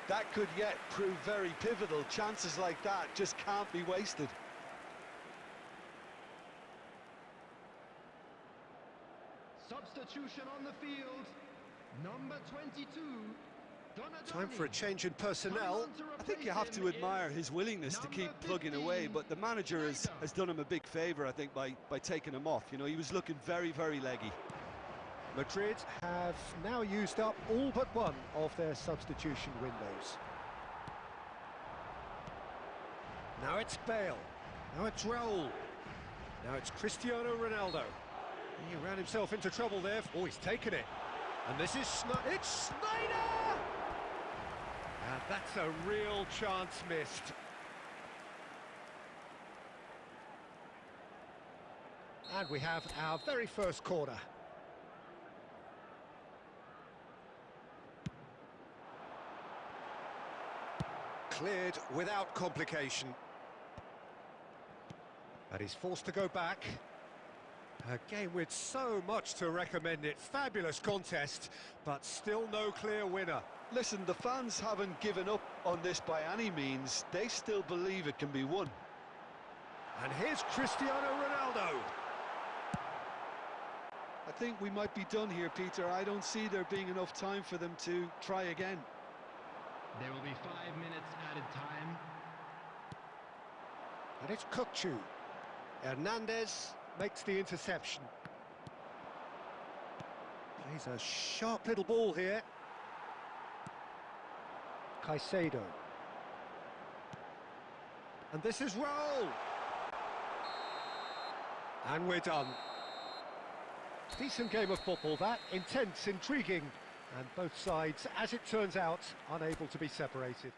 [SPEAKER 2] That could yet prove very pivotal. Chances like that just can't be wasted.
[SPEAKER 4] Substitution on the field, number 22, Donadoni.
[SPEAKER 1] Time for a change in personnel.
[SPEAKER 2] I think you have to admire his willingness to keep plugging away, but the manager has done him a big favour, I think, by taking him off. You know, he was looking very, very leggy.
[SPEAKER 1] Madrid have now used up all but one of their substitution windows. Now it's Bale. Now it's Raul. Now it's Cristiano Ronaldo. He ran himself into trouble there. Oh, he's taken it. And this is it's Snyder! And that's a real chance missed. And we have our very first corner. Cleared without complication. And he's forced to go back. A game with so much to recommend it. Fabulous contest, but still no clear winner.
[SPEAKER 2] Listen, the fans haven't given up on this by any means. They still believe it can be won.
[SPEAKER 1] And here's Cristiano Ronaldo.
[SPEAKER 2] I think we might be done here, Peter. I don't see there being enough time for them to try again.
[SPEAKER 4] There will be 5 minutes added time.
[SPEAKER 1] And it's Kukçu. Hernandez makes the interception. Plays a sharp little ball here. Caicedo. And this is Raul. And we're done. Decent game of football, that. Intense, intriguing. And both sides, as it turns out, unable to be separated.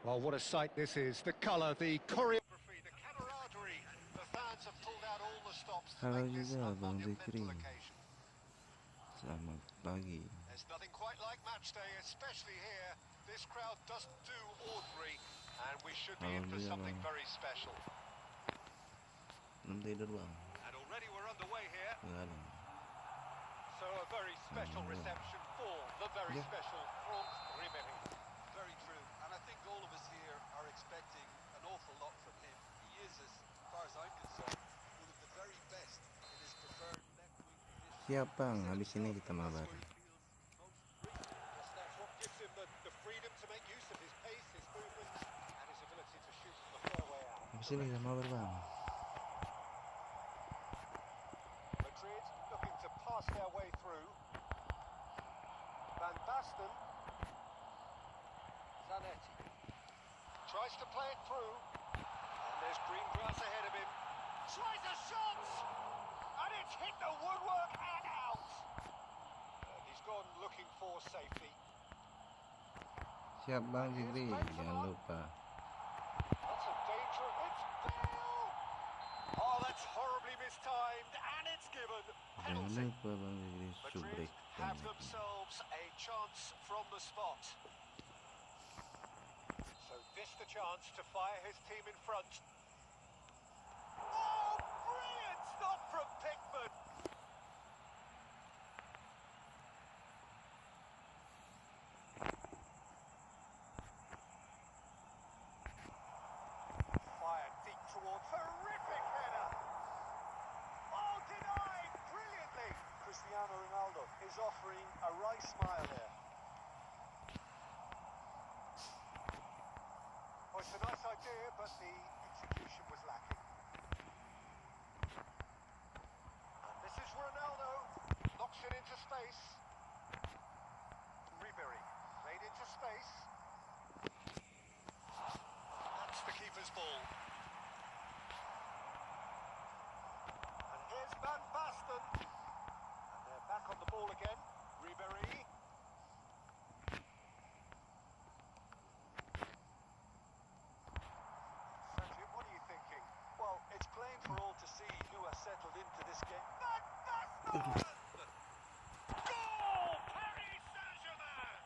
[SPEAKER 1] Well, what a sight this is. The colour, the choreography, the camaraderie. The fans have pulled out all the stops to
[SPEAKER 3] Halo
[SPEAKER 1] make this a
[SPEAKER 3] juga Bang
[SPEAKER 1] monumental
[SPEAKER 3] Zikri.
[SPEAKER 1] occasion.
[SPEAKER 3] Selamat pagi.
[SPEAKER 1] There's nothing quite like match day, especially here. This crowd doesn't do ordinary, and we should be in for something very special.
[SPEAKER 3] Belum tidur Bang.
[SPEAKER 1] And already we're underway here.
[SPEAKER 3] Begadang.
[SPEAKER 1] So a very special reception for the very special Front Ribery.
[SPEAKER 2] Very true, and I think all of us here are expecting an awful lot from him. He is, as far as I'm concerned, one of the very best in his preferred left-wing position.
[SPEAKER 3] Siap Bang, habis ini kita mabar.
[SPEAKER 1] That's what gives him the freedom to make use of his pace, his movement, and his ability to shoot from a fair way out.
[SPEAKER 3] Sini sama berbang.
[SPEAKER 1] Madrid looking to pass their way through. Van Basten. Zanetti. Tries to play it through. And there's green grass ahead of him. Tries a shot! And it's hit the woodwork and out. He's gone looking for safety.
[SPEAKER 3] Siap Bang Fikri, jangan lupa.
[SPEAKER 1] That's a dangerous... It's Bale! Oh, that's horribly mistimed, and it's given.
[SPEAKER 3] Jangan
[SPEAKER 1] Penalty.
[SPEAKER 3] lupa Bang Fikri
[SPEAKER 1] Madrid
[SPEAKER 3] subrek
[SPEAKER 1] have themselves a chance from the spot. So this the chance to fire his team in front. Oh, brilliant stop from Pickford. Fired deep towards terrific header. Oh, denied brilliantly.
[SPEAKER 2] Cristiano Ronaldo is offering a wry smile there.
[SPEAKER 1] Well, it's a nice idea, but the execution was lacking. And this is Ronaldo. Knocks it into space. Ribery played into space. That's the keeper's ball. And here's Van Basten. And they're back on the ball again. Ribery. Sergio, what are you thinking?
[SPEAKER 2] Well, it's plain for all to see who has settled into this game.
[SPEAKER 1] Van Basten! Goal! Paris Saint-Germain!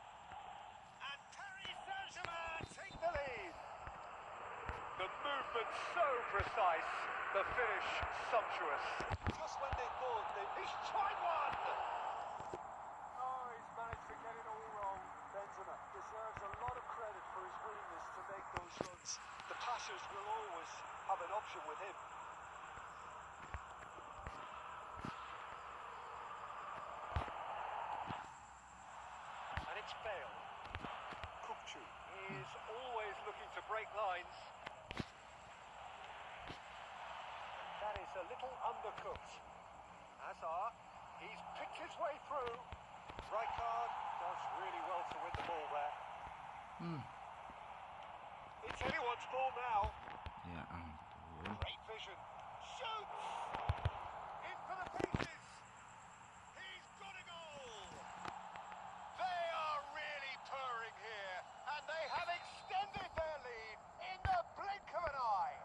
[SPEAKER 1] And Paris Saint-Germain take the lead. The movement so precise, the finish sumptuous.
[SPEAKER 2] Just when they thought
[SPEAKER 1] He's tried one!
[SPEAKER 2] Oh, he's managed to get it all wrong. Benzema deserves a lot of credit for his willingness to make those runs. The passers will always have an option with him.
[SPEAKER 1] And it's Bale. Kukçu is always looking to break lines. And that is a little undercooked. Hazard, he's picked his way through. Rijkaard does really well to win the ball there. It's anyone's ball now.
[SPEAKER 3] Ya ampun.
[SPEAKER 1] Great vision. Shoots! In for the pieces. He's got a goal. They are really purring here, and they have extended their lead in the blink of an eye.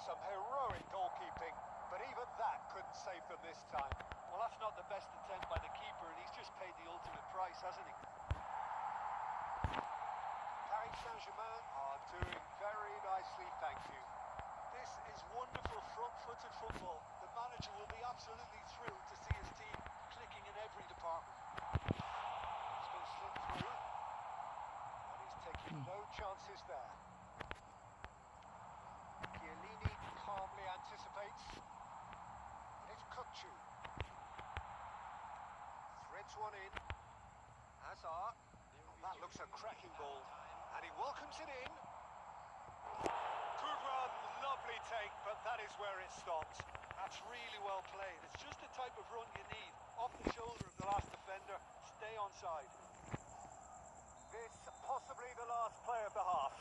[SPEAKER 1] Some heroic goalkeeping, but even that couldn't save them this time.
[SPEAKER 2] Well, that's not the best attempt by the keeper, and he's just paid the ultimate price, hasn't he?
[SPEAKER 1] Paris Saint-Germain are doing very nicely, thank you.
[SPEAKER 2] This is wonderful front-footed football. The manager will be absolutely thrilled to see his team clicking in every department.
[SPEAKER 1] It's been slipped through, and he's taking no chances there. Chiellini calmly anticipates. And it's Kukçu. Threads one in. Hazard. That looks a cracking ball. And he welcomes it in. Good run, lovely take, but that is where it stopped.
[SPEAKER 2] That's really well played. It's just the type of run you need. Off the shoulder of the last defender. Stay onside.
[SPEAKER 1] This possibly the last play of the half.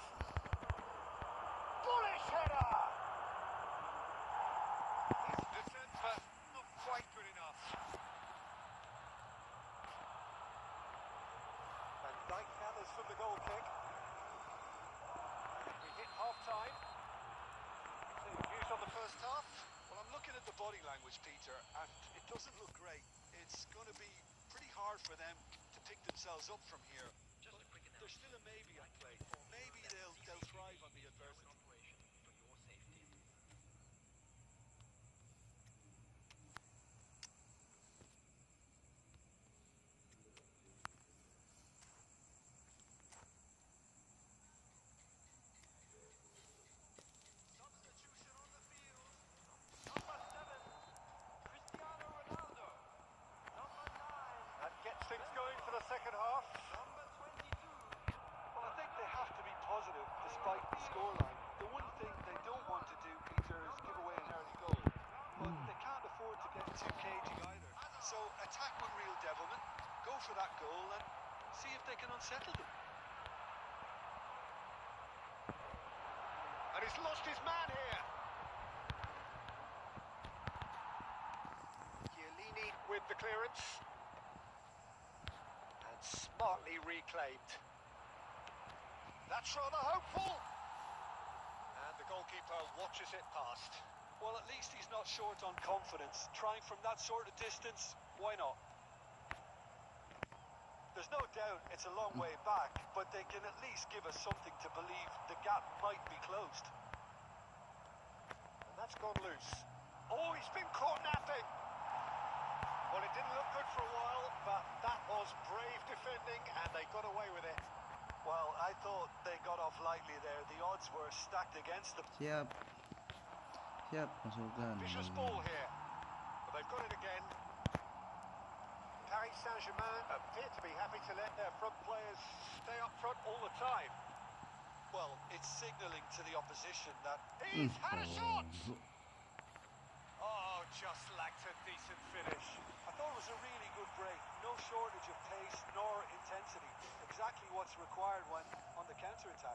[SPEAKER 1] Bullish header! His descent, but not quite good enough. Van Dijk gathers from the goal kick. We hit half-time. So views on the first half?
[SPEAKER 2] Well, I'm looking at the body language, Peter, and it doesn't look great. It's going to be pretty hard for them to pick themselves up from here. But there's still a maybe at play. Maybe they'll thrive on the adversity.
[SPEAKER 1] Substitution on the field. Number 7, Cristiano Ronaldo. Number 9. That gets things going for the second half. Number 23.
[SPEAKER 2] positive despite the scoreline. The one thing they don't want to do, Peter, is give away an early goal. But they can't afford to get too cagey either. So attack with real devilment, go for that goal and see if they can unsettle them.
[SPEAKER 1] And he's lost his man here. Chiellini with the clearance. And smartly reclaimed. That's rather hopeful. And the goalkeeper watches it past.
[SPEAKER 2] Well, at least he's not short on confidence. Trying from that sort of distance, why not? There's no doubt it's a long way back, but they can at least give us something to believe the gap might be closed.
[SPEAKER 1] And that's gone loose. Oh, he's been caught napping. Well, it didn't look good for a while, but that was brave defending, and they got away with it.
[SPEAKER 2] Well, I thought they got off lightly there. The odds were stacked against them.
[SPEAKER 3] Siap. Siap, masukkan.
[SPEAKER 1] Vicious ball here. But they've got it again. Paris Saint-Germain appear to be happy to let their front players stay up front all the time.
[SPEAKER 2] Well, it's signalling to the opposition that
[SPEAKER 1] He's had a shot! Oh, just lacked a decent finish.
[SPEAKER 2] I thought it was a really good break. No shortage of pace nor intensity. Exactly what's required when on the counter-attack.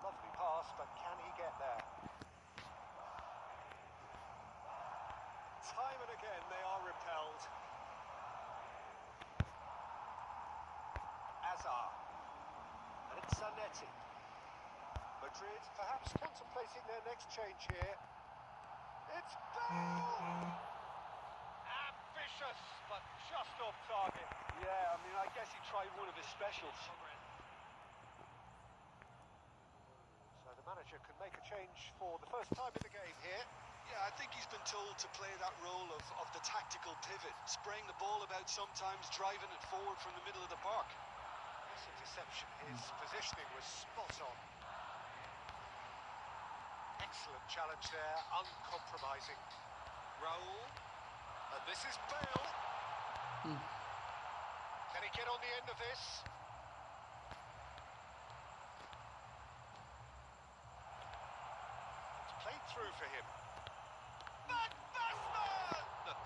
[SPEAKER 1] Lovely pass, but can he get there? Time and again they are repelled. Azar. And it's Zanetti. Madrid perhaps contemplating their next change here. It's Bale! Ambitious, but just off target.
[SPEAKER 2] Yeah, I mean, I guess he tried one of his specials.
[SPEAKER 1] So the manager can make a change for the first time in the game here.
[SPEAKER 2] Yeah, I think he's been told to play that role of the tactical pivot, spraying the ball about sometimes, driving it forward from the middle of the park.
[SPEAKER 1] Yes, interception. His positioning was spot on. Excellent challenge there, uncompromising. Raul, and this is Bale. Can he get on the end of this? It's played through for him. Van Basten!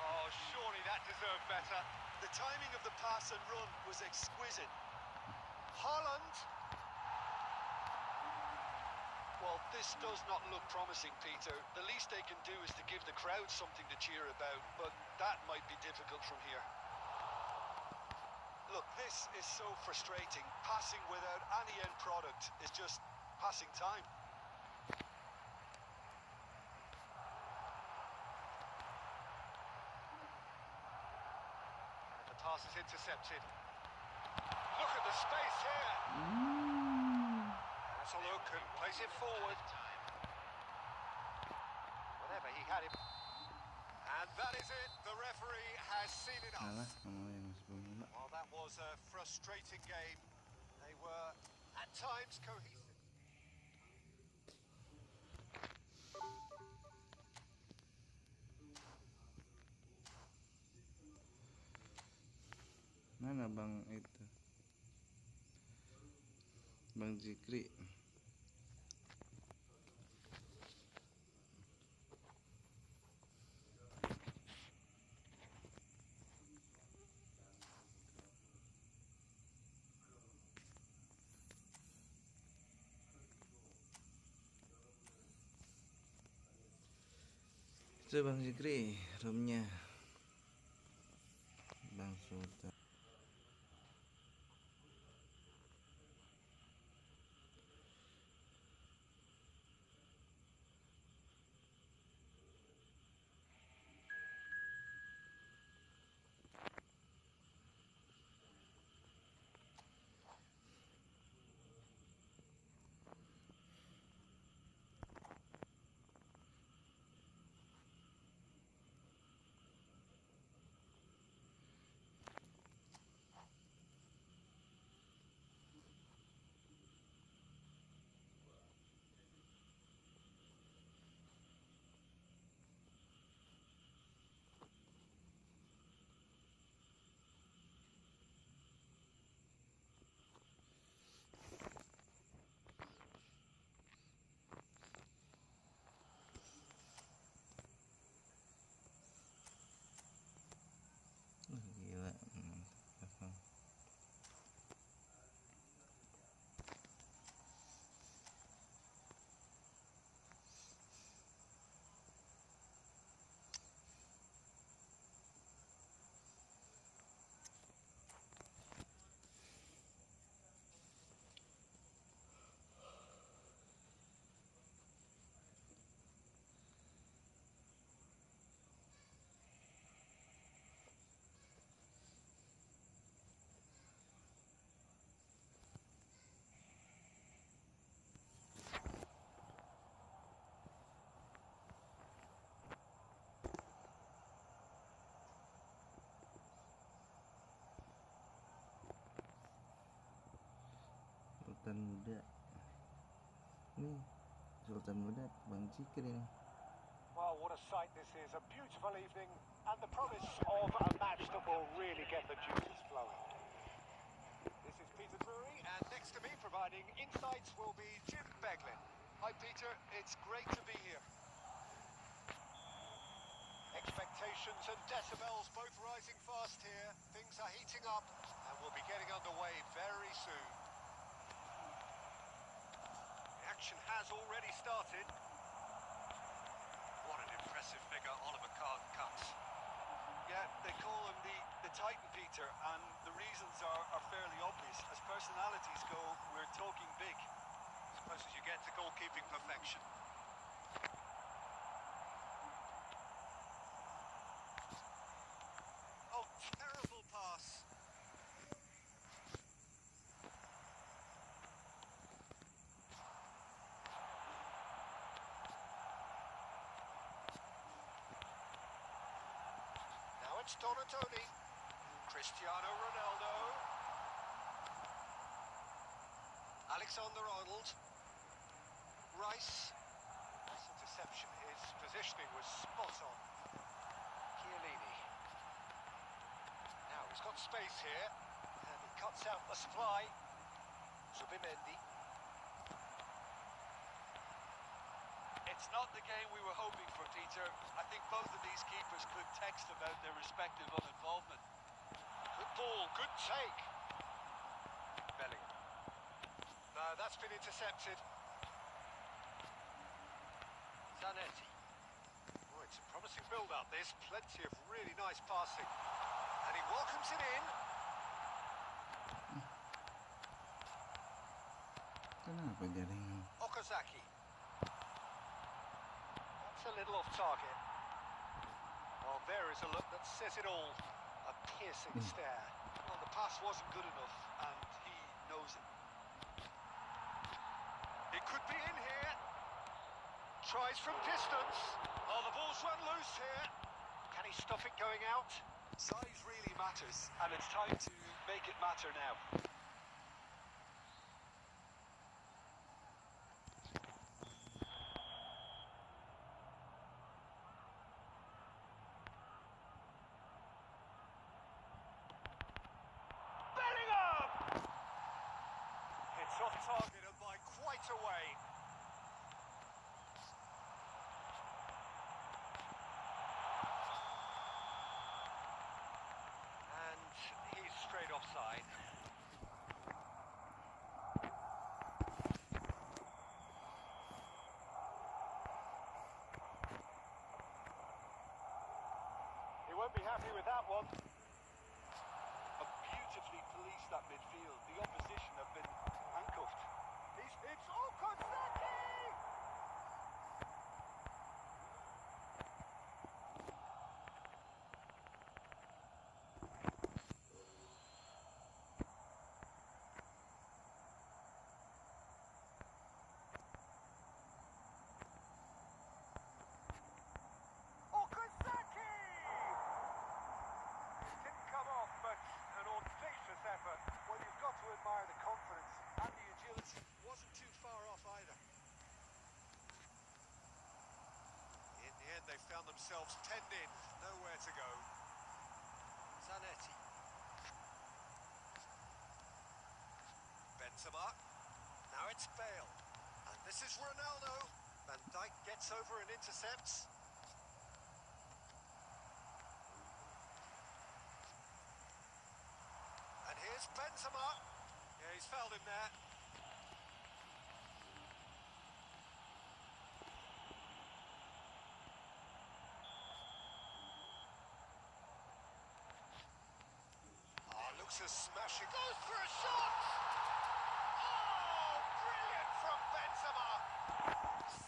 [SPEAKER 1] Oh, surely that deserved better.
[SPEAKER 2] The timing of the pass and run was exquisite.
[SPEAKER 1] Haaland.
[SPEAKER 2] Well, this does not look promising, Peter. The least they can do is to give the crowd something to cheer about, but that might be difficult from here. Look, this is so frustrating. Passing without any end product is just passing time.
[SPEAKER 1] And the pass is intercepted. Look at the space here. That's a look and plays it forward. Whenever he had him. And that is it. The referee has seen it
[SPEAKER 3] Kalah
[SPEAKER 1] off.
[SPEAKER 3] sama yang sebelumnya.
[SPEAKER 1] Well, that was a frustrating game. They were, at times, cohesive.
[SPEAKER 3] Mana Bang itu? Bang Zikri. Itu Bang Zikri, roomnya Bang Sultan. Sultan Muda. Nih, Sultan Muda Bang Cikri nih.
[SPEAKER 1] Well, what a sight this is. A beautiful evening and the promise of a match that will really get the juices flowing. This is Peter Drury, and next to me providing insights will be Jim Beglin.
[SPEAKER 2] Hi, Peter. It's great to be here.
[SPEAKER 1] Expectations and decibels both rising fast here. Things are heating up and we'll be getting underway very soon. The action has already started. What an impressive figure Oliver Kahn cuts.
[SPEAKER 2] Yeah, they call him the Titan, Peter, and the reasons are fairly obvious. As personalities go, we're talking big.
[SPEAKER 1] As close as you get to goalkeeping perfection. Oh, terrible pass. Now it's Donatoni. Cristiano Ronaldo. Alexander-Arnold. Rice. Nice interception. His positioning was spot on. Chiellini. Now he's got space here. And he cuts out the supply. Zubimendi.
[SPEAKER 2] It's not the game we were hoping for, Peter. I think both of these keepers could text about their respective uninvolvement.
[SPEAKER 1] Good ball, good take. Bellingham. No, that's been intercepted. Zanetti. Oh, it's a promising build-up, this. Plenty of really nice passing. And he welcomes it in.
[SPEAKER 3] Kenapa jaringan?
[SPEAKER 1] Okazaki. That's a little off target. Well, there is a look that says it all. A piercing stare.
[SPEAKER 2] Well, the pass wasn't good enough, and he knows it.
[SPEAKER 1] It could be in here. Tries from distance. Oh, the ball's run loose here. Can he stop it going out?
[SPEAKER 2] Size really matters, and it's time to make it matter now.
[SPEAKER 1] Bellingham! It's off target and by quite a way. And he's straight offside. He won't be happy with that one.
[SPEAKER 2] Beautifully policed that midfield. The opposition have been handcuffed.
[SPEAKER 1] It's Okazaki! Okazaki! Didn't come off, but an audacious effort.
[SPEAKER 2] Well, you've got to admire the confidence and the agility. Wasn't too far off either.
[SPEAKER 1] In the end, they found themselves penned in, nowhere to go. Zanetti. Benzema. Now it's Bale. And this is Ronaldo. Van Dijk gets over and intercepts. And here's Benzema. Yeah, he's fouled him there. Looks as smashing. Goes for a shot! Oh, brilliant from Benzema!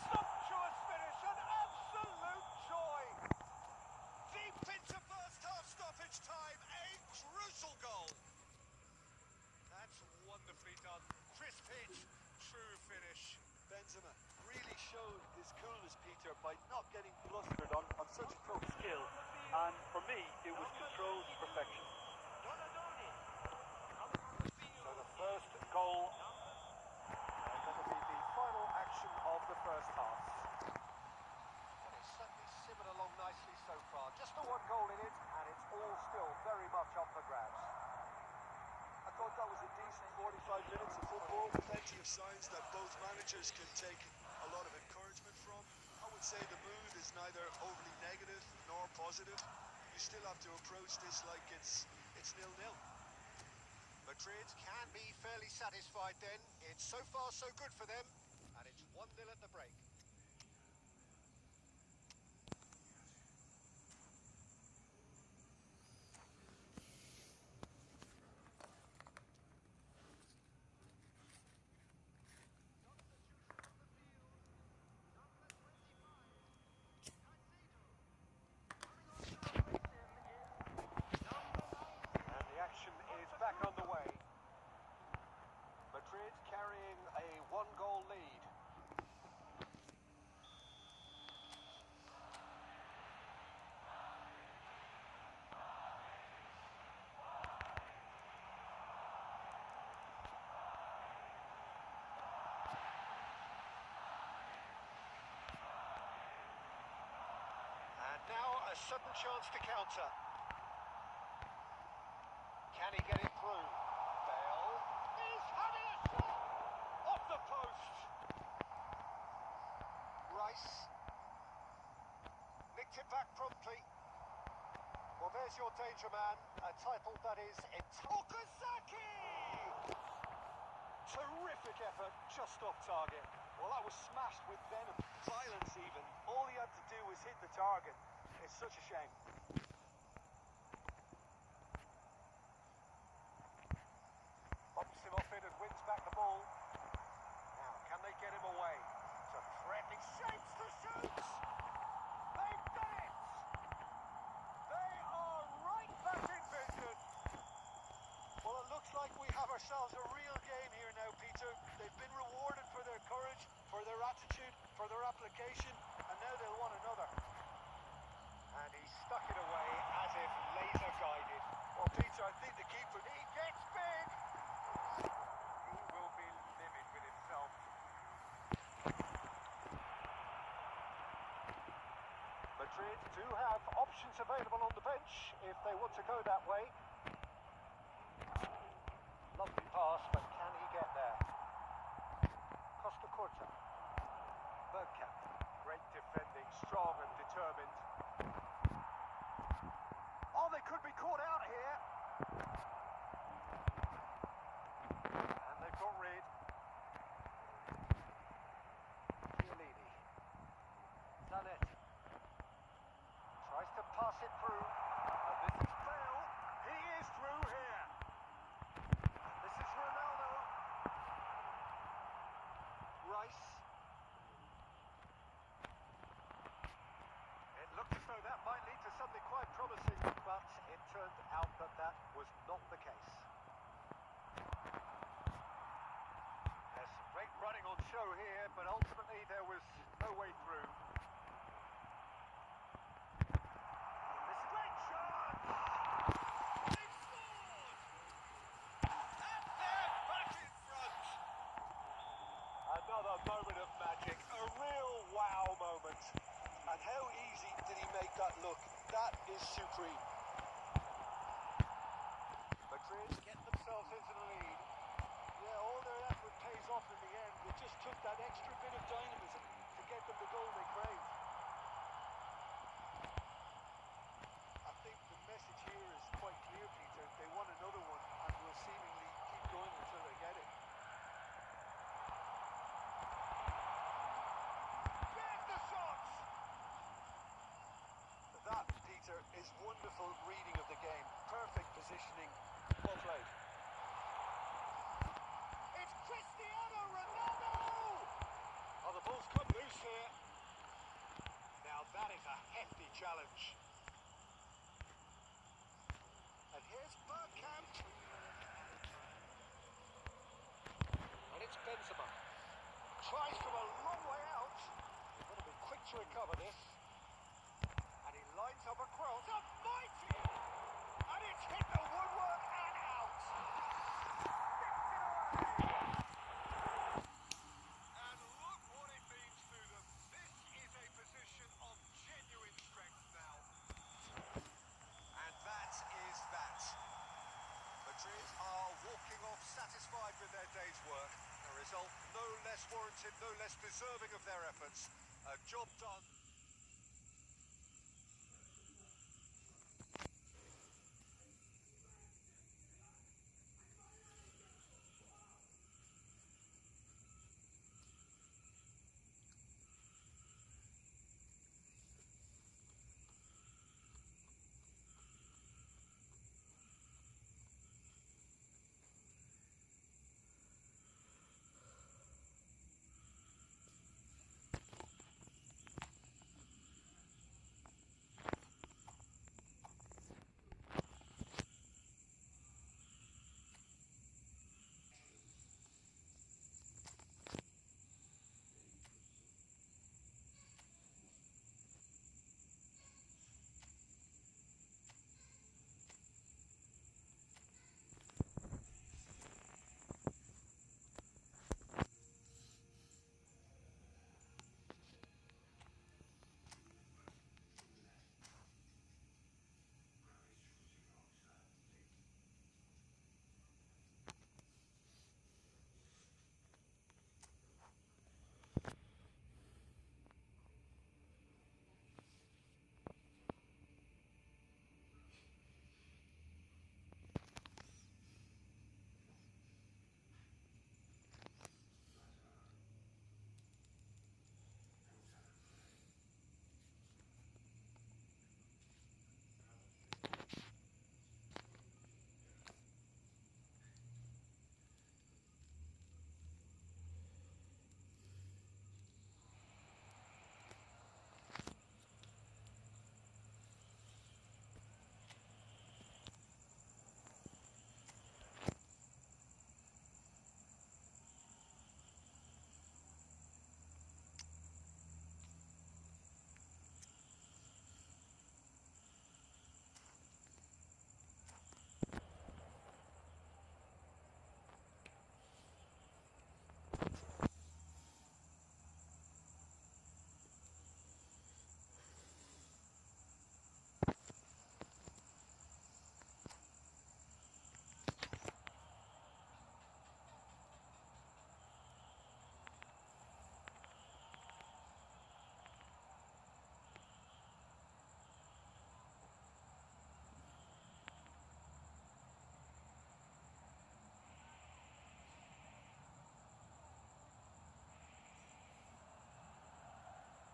[SPEAKER 1] Sumptuous finish, an absolute joy! Deep into first half stoppage time, a crucial goal. That's wonderfully done. Crisp hit, true finish.
[SPEAKER 2] Benzema really showed his coolness, Peter, by not getting flustered on such a tough skill. And for me, it was controlled to perfection.
[SPEAKER 1] So the first goal
[SPEAKER 2] 45 minutes of football, plenty of signs that both managers can take a lot of encouragement from. I would say the mood is neither overly negative nor positive. You still have to approach this like it's 0-0.
[SPEAKER 1] Madrid can be fairly satisfied then. It's so far so good for them, and it's 1-0 at the break. And the action is back on the way. Madrid carrying a one-goal lead. And now a sudden chance to counter. Can he get it through? Bale is having a shot! Off the post! Rice nicked it back promptly. Well, there's your danger man, a title that is Okazaki! Terrific effort, just off target.
[SPEAKER 5] Well, that was smashed with venom, violence even. All he had to do was hit the target. It's such a shame.
[SPEAKER 1] Bumps him off it and wins back the ball. Now, can they get him away? It's a threatening shapes to shoot! They've done it! They are right back in business! Well, it looks like we have ourselves a real game here now, Peter. They've been rewarded for their courage, for their attitude, for their application, and now they'll want another. And he stuck it away as if laser guided. Well, Peter, I think the keeper, he gets big! He will be livid with himself. Madrid do have options available on the bench if they want to go that way. Lovely pass, but can he get there? Costa Curta. Bergkamp. Great defending, strong and determined. Oh, they could be caught out here. And they've got rid. Chiellini. Zanetti. Tries to pass it through. And this is Bale. He is through here. This is Ronaldo. Rice. It looked as though that might lead to something quite promising, but it turned out that that was not the case. There's some great running on show here, but ultimately there was no way through. This is a great chance! They've scored! And they're back in front! Another moment of magic, a real wow moment. And how easy did he make that look? That is supreme. Madrid get themselves into the lead. Yeah, all their effort pays off in the end. It just took that extra bit of dynamism to get them the goal they craved. I think the message here is quite clear, Peter. They want another one and will seemingly keep going until they get it. There's the shot! That, Peter, is wonderful reading of the game. Perfect positioning. Well played. It's Cristiano Ronaldo! Oh, the ball's come loose here. Now that is a hefty challenge. And here's Bergkamp. And it's Benzema. Tries from a long way out. He's got to be quick to recover this. And he lines up a cross. A mighty! And it's hit the woodwork and out. And look what it means to them. This is a position of genuine strength now. And that is that. Madrid are walking off satisfied. success warranted no less deserving of their efforts. A job done.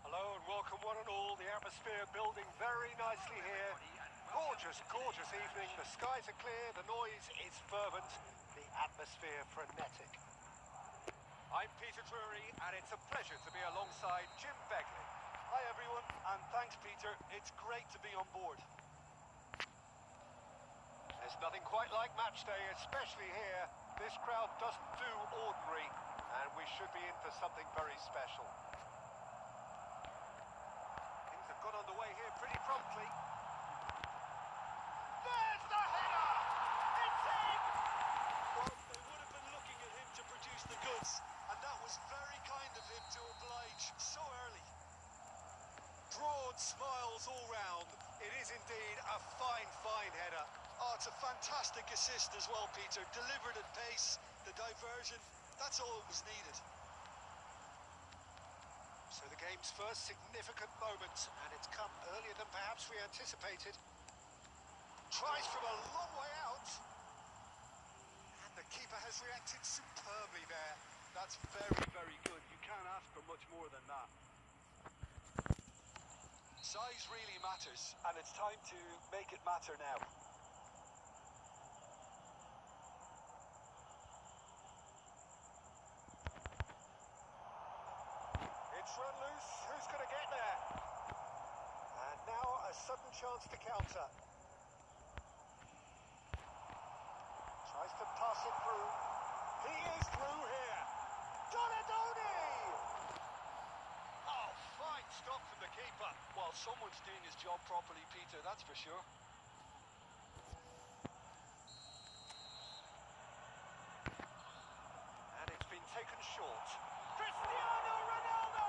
[SPEAKER 1] Hello and welcome one and all. The atmosphere building very nicely here. Gorgeous, gorgeous evening. The skies are clear, the noise is fervent, the atmosphere frenetic. I'm Peter Drury and it's a pleasure to be alongside Jim Begley.
[SPEAKER 5] Hi everyone, and thanks Peter. It's great to be on board.
[SPEAKER 1] There's nothing quite like match day, especially here. This crowd doesn't do ordinary, and we should be in for something very special. Things have got underway here pretty promptly. There's the header! It's in!
[SPEAKER 5] Well, they would have been looking at him to produce the goods, and that was very kind of him to oblige so early.
[SPEAKER 1] Broad smiles all round. It is indeed a fine, fine header.
[SPEAKER 5] Oh, it's a fantastic assist as well, Peter. Delivered at pace, the diversion, that's all that was needed.
[SPEAKER 1] So the game's first significant moment, and it's come earlier than perhaps we anticipated. Tries from a long way out. And the keeper has reacted superbly there.
[SPEAKER 5] That's very, very good. You can't ask for much more than that. Size really matters, and it's time to make it matter now.
[SPEAKER 1] It's run loose. Who's going to get there? And now a sudden chance to counter. Tries to pass it through. He is through here. Donadoni! Oh, fine stop from the keeper.
[SPEAKER 5] Well, someone's doing his job properly, Peter, that's for sure.
[SPEAKER 1] And it's been taken short. Cristiano Ronaldo!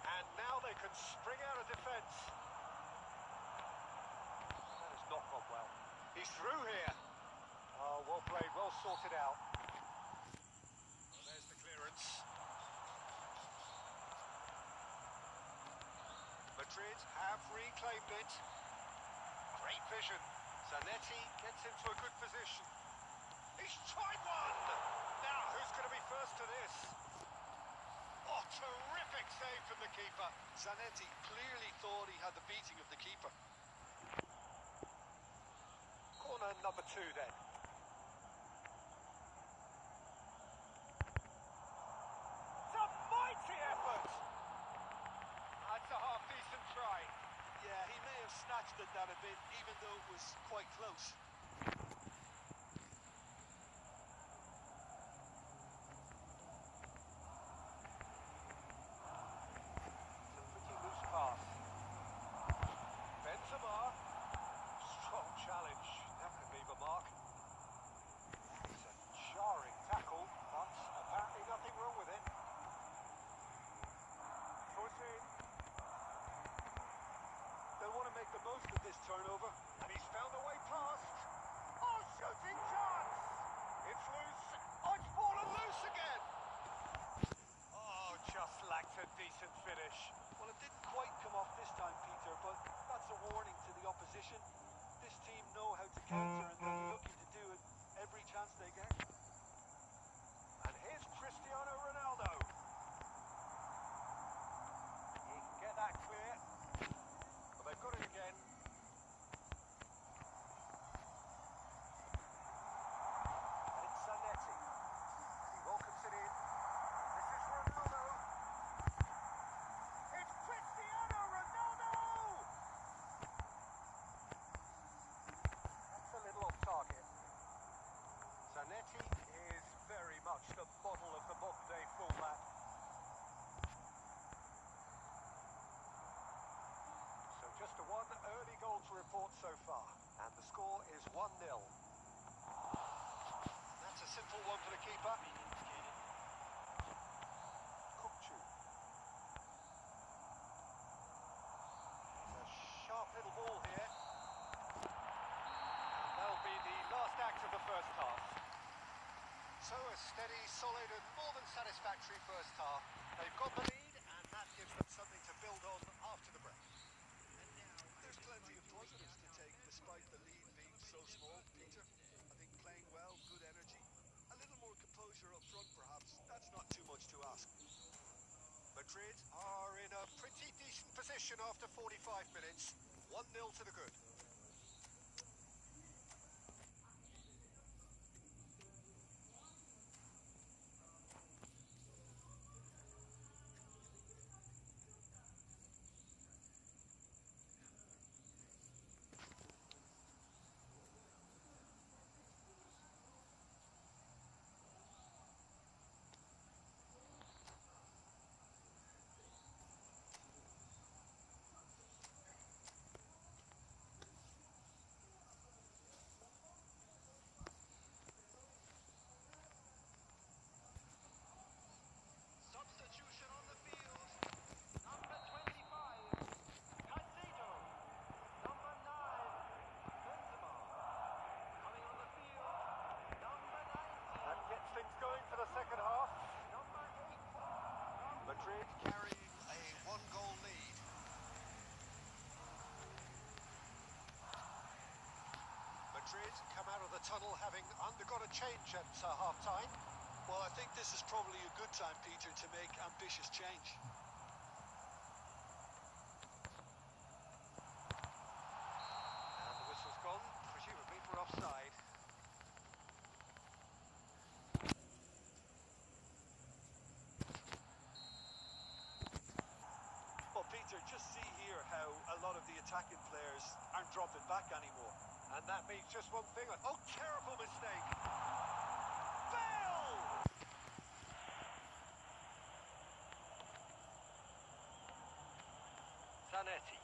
[SPEAKER 1] And now they can spring out of defence. That has not gone well. He's through here. Oh, well played, well sorted out. Madrid have reclaimed it. Great vision. Zanetti gets into a good position. He's tried one! Now, who's going to be first to this? Oh, terrific save from the keeper.
[SPEAKER 5] Zanetti clearly thought he had the beating of the keeper.
[SPEAKER 1] Corner number 2 then. It's a mighty effort! That's a half-decent try.
[SPEAKER 5] Yeah, he may have snatched at that a bit, even though it was quite close.
[SPEAKER 1] Pretty loose pass. Benzema. Strong challenge. That could leave a mark. It's a jarring tackle, but apparently nothing wrong with it. Push in.
[SPEAKER 5] They'll want to make the most of this turnover.
[SPEAKER 1] And he's found a way past. Oh, shooting chance! It's loose. Oh, it's fallen loose again. Oh, just lacked a decent finish.
[SPEAKER 5] Well, it didn't quite come off this time, Peter, but that's a warning to the opposition. This team know how to counter, and they'll be looking to do it every chance they get.
[SPEAKER 1] And here's Cristiano Ronaldo. He can get that clear. But they've got it again. And it's Zanetti. He welcomes it in. This is Ronaldo. It's Cristiano Ronaldo! That's a little off target. Zanetti is very much the model of the modern-day fullback. So just a one early goal to report so far, and the score is 1-0. That's a simple one for the keeper. Kupchu. It's a sharp little ball here. And that'll be the last act of the first half. So a steady, solid and more than satisfactory first half. They've got the lead and that gives them something to build on after the break.
[SPEAKER 5] There's plenty of positives to take, despite the lead being so small, Peter. I think playing well, good energy. A little more composure up front, perhaps. That's not too much to ask.
[SPEAKER 1] Madrid are in a pretty decent position after 45 minutes. 1-0 to the good.
[SPEAKER 5] Substitution on the field. Number 25, Caicedo. Number 9, Benzema. Coming on the field, number 19.
[SPEAKER 1] That gets things going for the second half.
[SPEAKER 5] Number 8.
[SPEAKER 1] Madrid carrying a one-goal lead. Madrid come out of the tunnel having undergone a change at half-time.
[SPEAKER 5] Well, I think this is probably a good time, Peter, to make ambitious change.
[SPEAKER 1] And the whistle's gone, presumably for offside.
[SPEAKER 5] Well, Peter, just see here how a lot of the attacking players aren't dropping back anymore.
[SPEAKER 1] And that means just one thing. Oh, terrible mistake. Bale! Zanetti.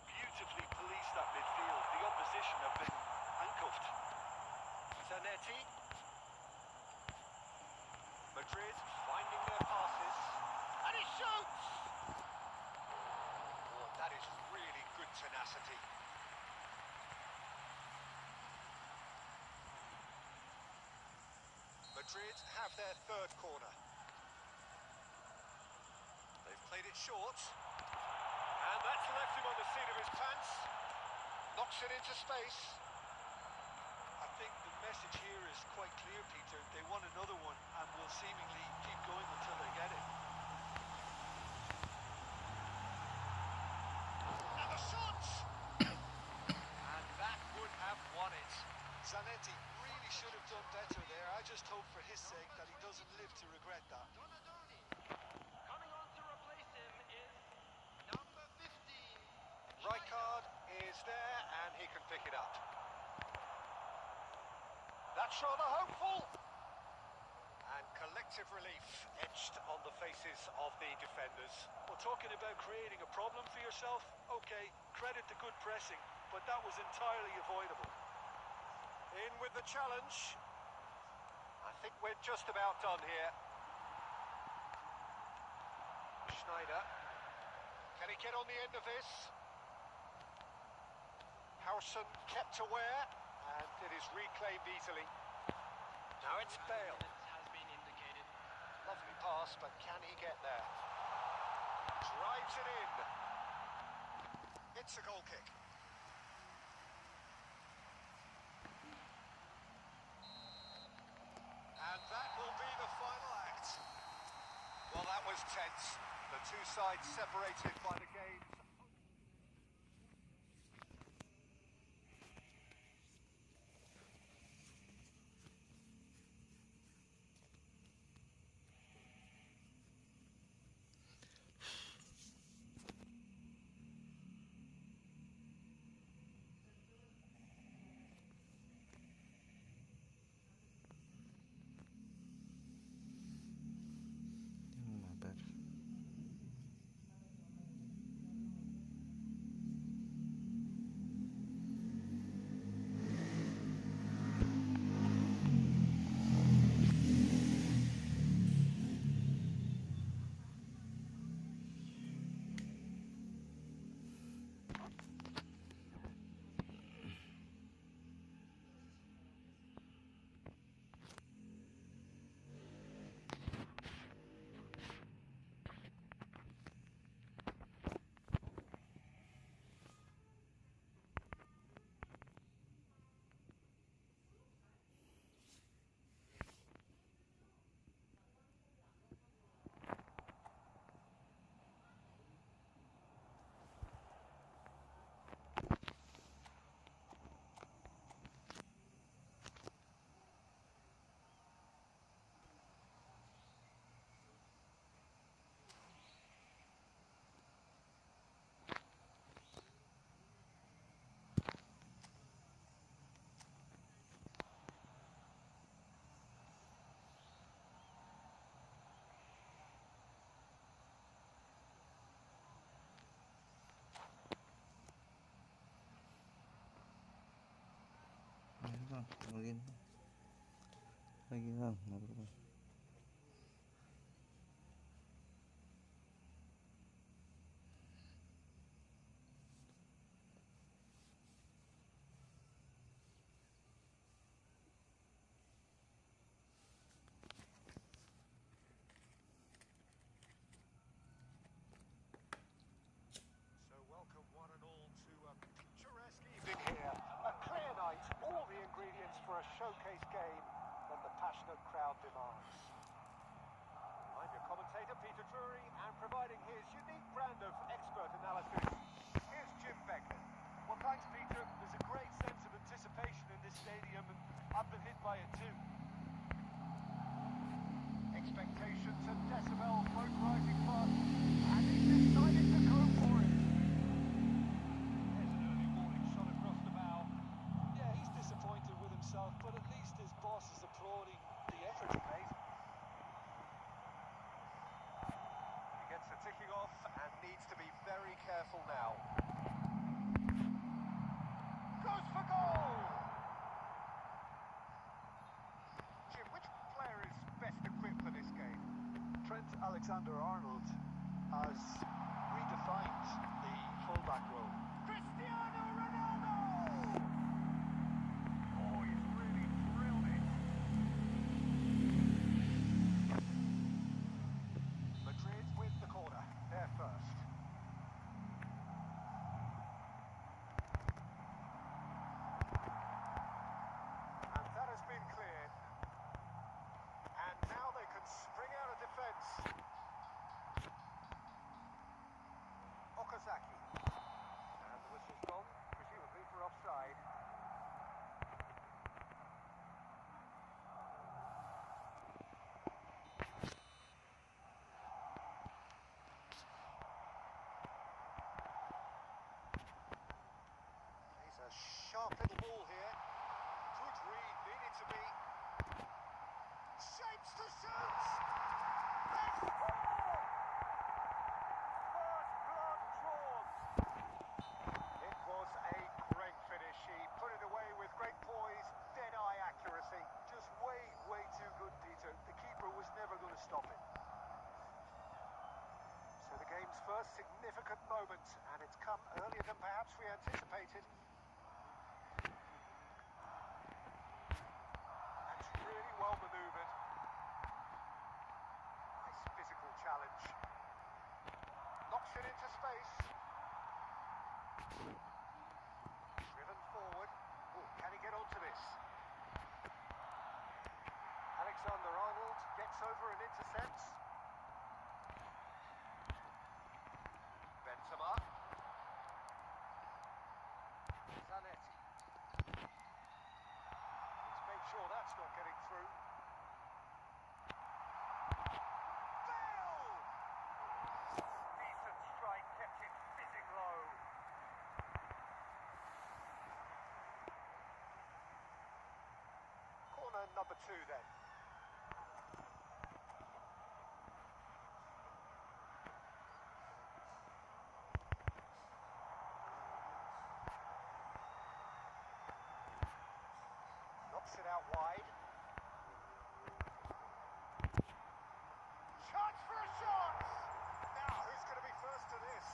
[SPEAKER 5] Beautifully policed that midfield. The opposition have been handcuffed.
[SPEAKER 1] Zanetti. Madrid finding their passes. And he shoots! Oh, that is really good tenacity. Madrid have their third corner. it short. And that's left him on the seat of his pants. Knocks it into space.
[SPEAKER 5] I think the message here is quite clear, Peter. They want another one and will seemingly keep going until they get it.
[SPEAKER 1] And the shot! And that would have won it.
[SPEAKER 5] Zanetti really should have done better there. I just hope for his sake that he doesn't live to regret that.
[SPEAKER 4] Coming on to replace him is number 15.
[SPEAKER 1] Right card is there, and he can pick it up. That's rather hopeful. And collective relief etched on the faces of the defenders.
[SPEAKER 5] Well, talking about creating a problem for yourself, okay, credit the good pressing, but that was entirely avoidable.
[SPEAKER 1] In with the challenge. I think we're just about done here. Schneider. Can he get on the end of this? Harrison kept aware, and it is reclaimed easily. Now it's Bale.
[SPEAKER 4] Has been indicated.
[SPEAKER 1] Lovely pass, but can he get there? Drives it in. It's a goal kick. And that will be the final act. Well, that was tense. The two sides separated by the game's...
[SPEAKER 3] Yang mabar. Ayan bang, lagi bang, marunong.
[SPEAKER 1] So welcome one and all to a picturesque evening here. A clear night, all the ingredients for a showcase game that the passionate crowd demands. I'm your commentator, Peter Drury, and providing his unique brand of expert analysis, here's Jim Beckett.
[SPEAKER 5] Well, thanks, Peter. There's a great sense of anticipation in this stadium, and I've been hit by it too.
[SPEAKER 1] Expectations and decibels both rising fast, and he's decided to go for it. There's an early warning shot across the bow.
[SPEAKER 5] Yeah, he's disappointed with himself, but at least his boss is applauding the effort he made.
[SPEAKER 1] He gets the ticking off and needs to be very careful now. Goes for goal! Jim, which player is best equipped for this game?
[SPEAKER 5] Trent Alexander-Arnold has redefined the fullback role.
[SPEAKER 1] Cristiano Ronaldo! Oh, he's really drilled it. Madrid with the corner, there first. first significant moment, and it's come earlier than perhaps we anticipated. That's really well manoeuvred. Nice physical challenge. Knocks it into space. Driven forward. Oh, can he get onto this? Alexander-Arnold gets over and intercepts. Benzema. Zanetti. Let's make sure that's not getting through. Bale! Decent strike, kept it fizzing low. Corner number 2 then. Knocks it out wide. Chance for a shot! Now, who's going to be first to this?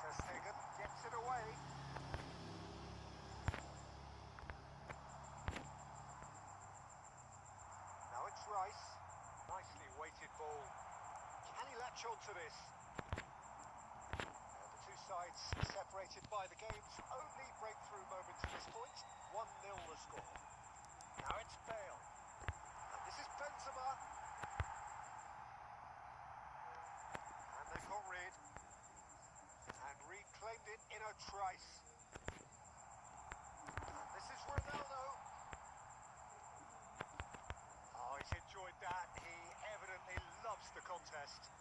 [SPEAKER 1] Ter Stegen gets it away. Now it's Rice. Nicely weighted ball. Can he latch onto this? The two sides separated by the game's only breakthrough moment to this point. 1-0 the score. Now it's Bale. And this is Benzema. And they got rid. And reclaimed it in a trice. And this is Ronaldo. Oh, he's enjoyed that. He evidently loves the contest.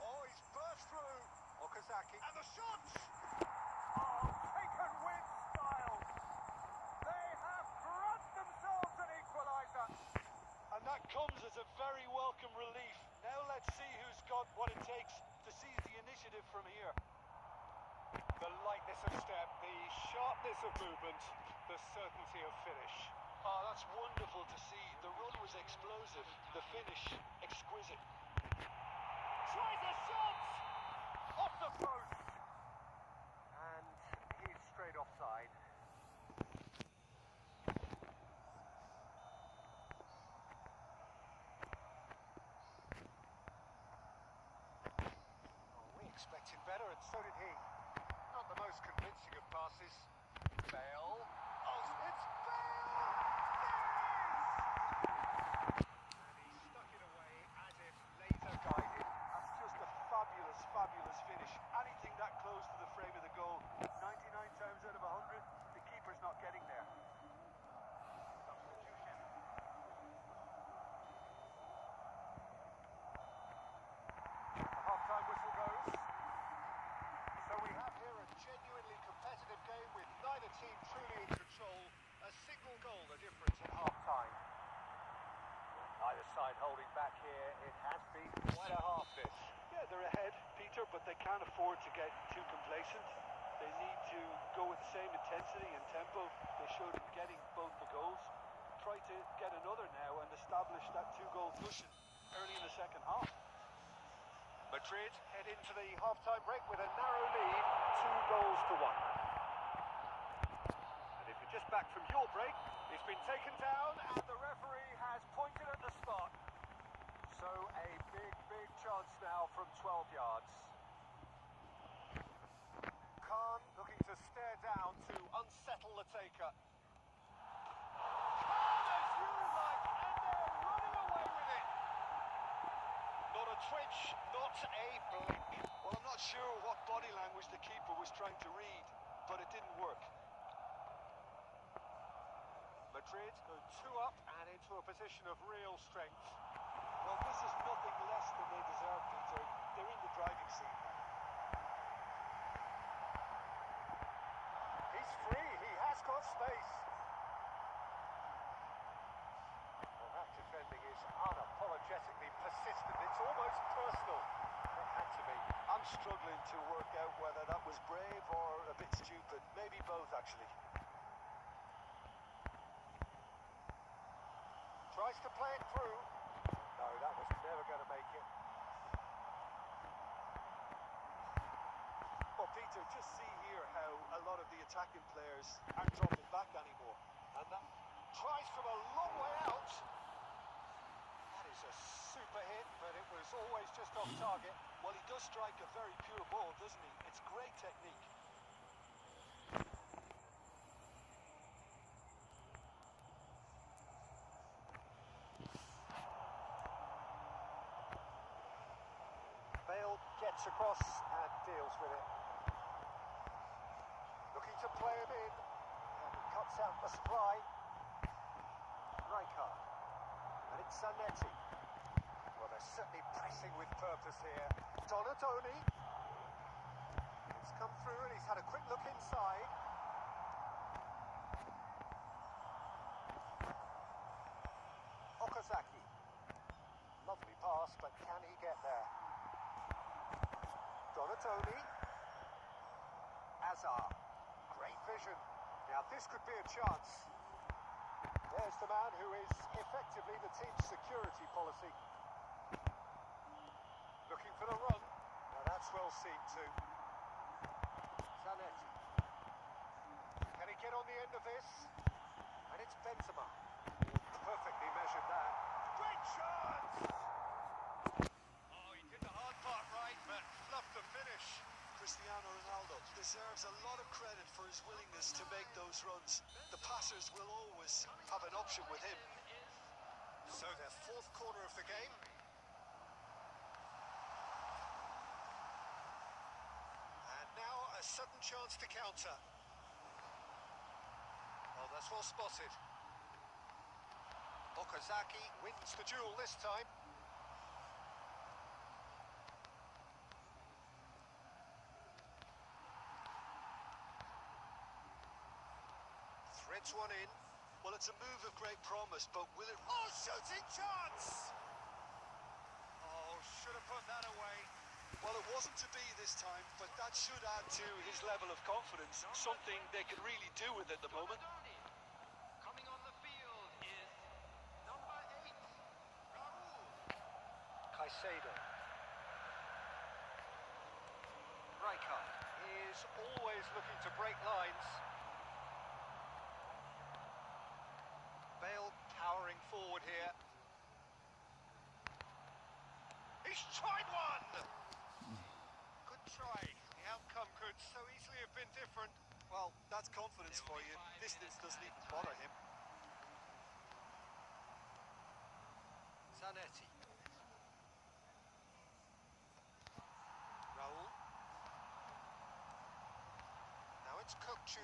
[SPEAKER 1] Oh, he's burst through. Okazaki. And the shot! Oh, taken with style. They have grabbed themselves an equaliser.
[SPEAKER 6] And that comes as a very welcome relief. Now let's see who's got what it takes to seize the initiative from here.
[SPEAKER 1] The lightness of step, the sharpness of movement, the certainty of finish.
[SPEAKER 6] Oh, that's wonderful to see. The run was explosive, the finish exquisite.
[SPEAKER 1] Tries a shot! Off the post! And he's straight offside. Oh, we expected better, and so did he. Not the most convincing of passes. Bale. Oh, it's Bale! There it is! And he stuck it away as if laser guided.
[SPEAKER 6] That's just a fabulous, fabulous finish. Anything that close to the frame of the goal, 99 times out of 100, the keeper's not getting there.
[SPEAKER 1] Substitution. The half-time whistle goes. So we have here a genuinely competitive game with neither team truly in control. A single goal the difference at half-time. Neither side holding back here. It has been quite a half this.
[SPEAKER 6] Yeah, they're ahead, Peter, but they can't afford to get too complacent. They need to go with the same intensity and tempo they showed in getting both the goals. Try to get another now and establish that 2-goal cushion early in the second half.
[SPEAKER 1] Madrid head into the half-time break with a narrow lead, 2-1. And if you're just back from your break, it's been taken down and the referee has pointed at the spot. So a big chance now from 12 yards. Khan looking to stare down to unsettle the taker. Khan as you like, and they're running away with it. Not a twitch, not a blink.
[SPEAKER 6] Well, I'm not sure what body language the keeper was trying to read, but it didn't work.
[SPEAKER 1] Madrid go 2 up and into a position of real strength.
[SPEAKER 6] Well, this is nothing less than they deserve, Peter. They're in the driving seat now.
[SPEAKER 1] He's free, he has got space. Well, that defending is unapologetically persistent, it's almost personal. It had to be.
[SPEAKER 6] I'm struggling to work out whether that was brave or a bit stupid. Maybe both, actually.
[SPEAKER 1] Tries to play it through. No, that was never going to make it.
[SPEAKER 5] Peter, just see here how a lot of the attacking players aren't dropping back anymore. And that tries from a long way out. That is a super hit, but it was always just off target. Well, he does strike a very pure ball, doesn't he? It's great technique. Bale gets across and deals with it. Looking to play him in, and he cuts out the supply. Rijkaard, and it's Zanetti. Well, they're certainly pressing with purpose here. Donatoni. It's come through and he's had a quick look inside. Okazaki. Lovely pass, but can he get there? Donatoni. Azar. Great vision. Now this could be a chance. There's the man who is effectively the team's security policy. Looking for the run. Now that's well seen too. Zanetti. Can he get on the end of this? And it's Benzema. Perfectly measured that. Great chance! Oh, he did the hard part right, but fluffed the finish. Cristiano Ronaldo deserves a lot of credit for his willingness to make those runs. The passers will always have an option with him. So their fourth quarter of the game. And now a sudden chance to counter. Well, that's well spotted. Okazaki wins the duel this time. Threads one in. Well, it's a move of great promise, but will it... Oh, shooting chance! Oh, should have put that away. Well, it wasn't to be this time, but that should add to his level of confidence, something they can really do with at the moment.
[SPEAKER 4] Coming on the field is number 8, Raul.
[SPEAKER 1] Caicedo. Rijkaard is always looking to break lines. Bale powering forward here. He's tried one! Good try. The outcome could so easily have been different.
[SPEAKER 5] Well, that's confidence for you. Distance doesn't even bother him.
[SPEAKER 1] Zanetti. Raul. Now it's Kokchu.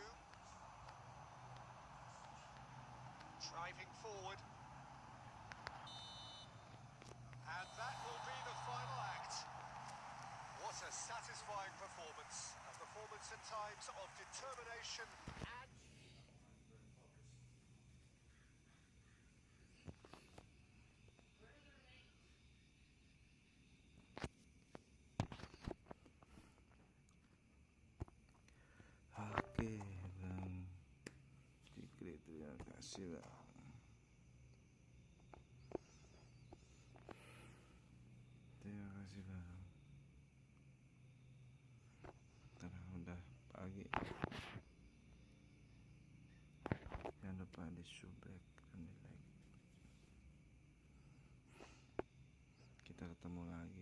[SPEAKER 1] Driving forward. And that will be the final act. What a satisfying performance. A performance at times of determination and...
[SPEAKER 3] Oke Bang Fikri, terima kasih Bang. Terima kasih Bang. Karena udah pagi. Jangan lupa di subscribe dan di like. Kita ketemu lagi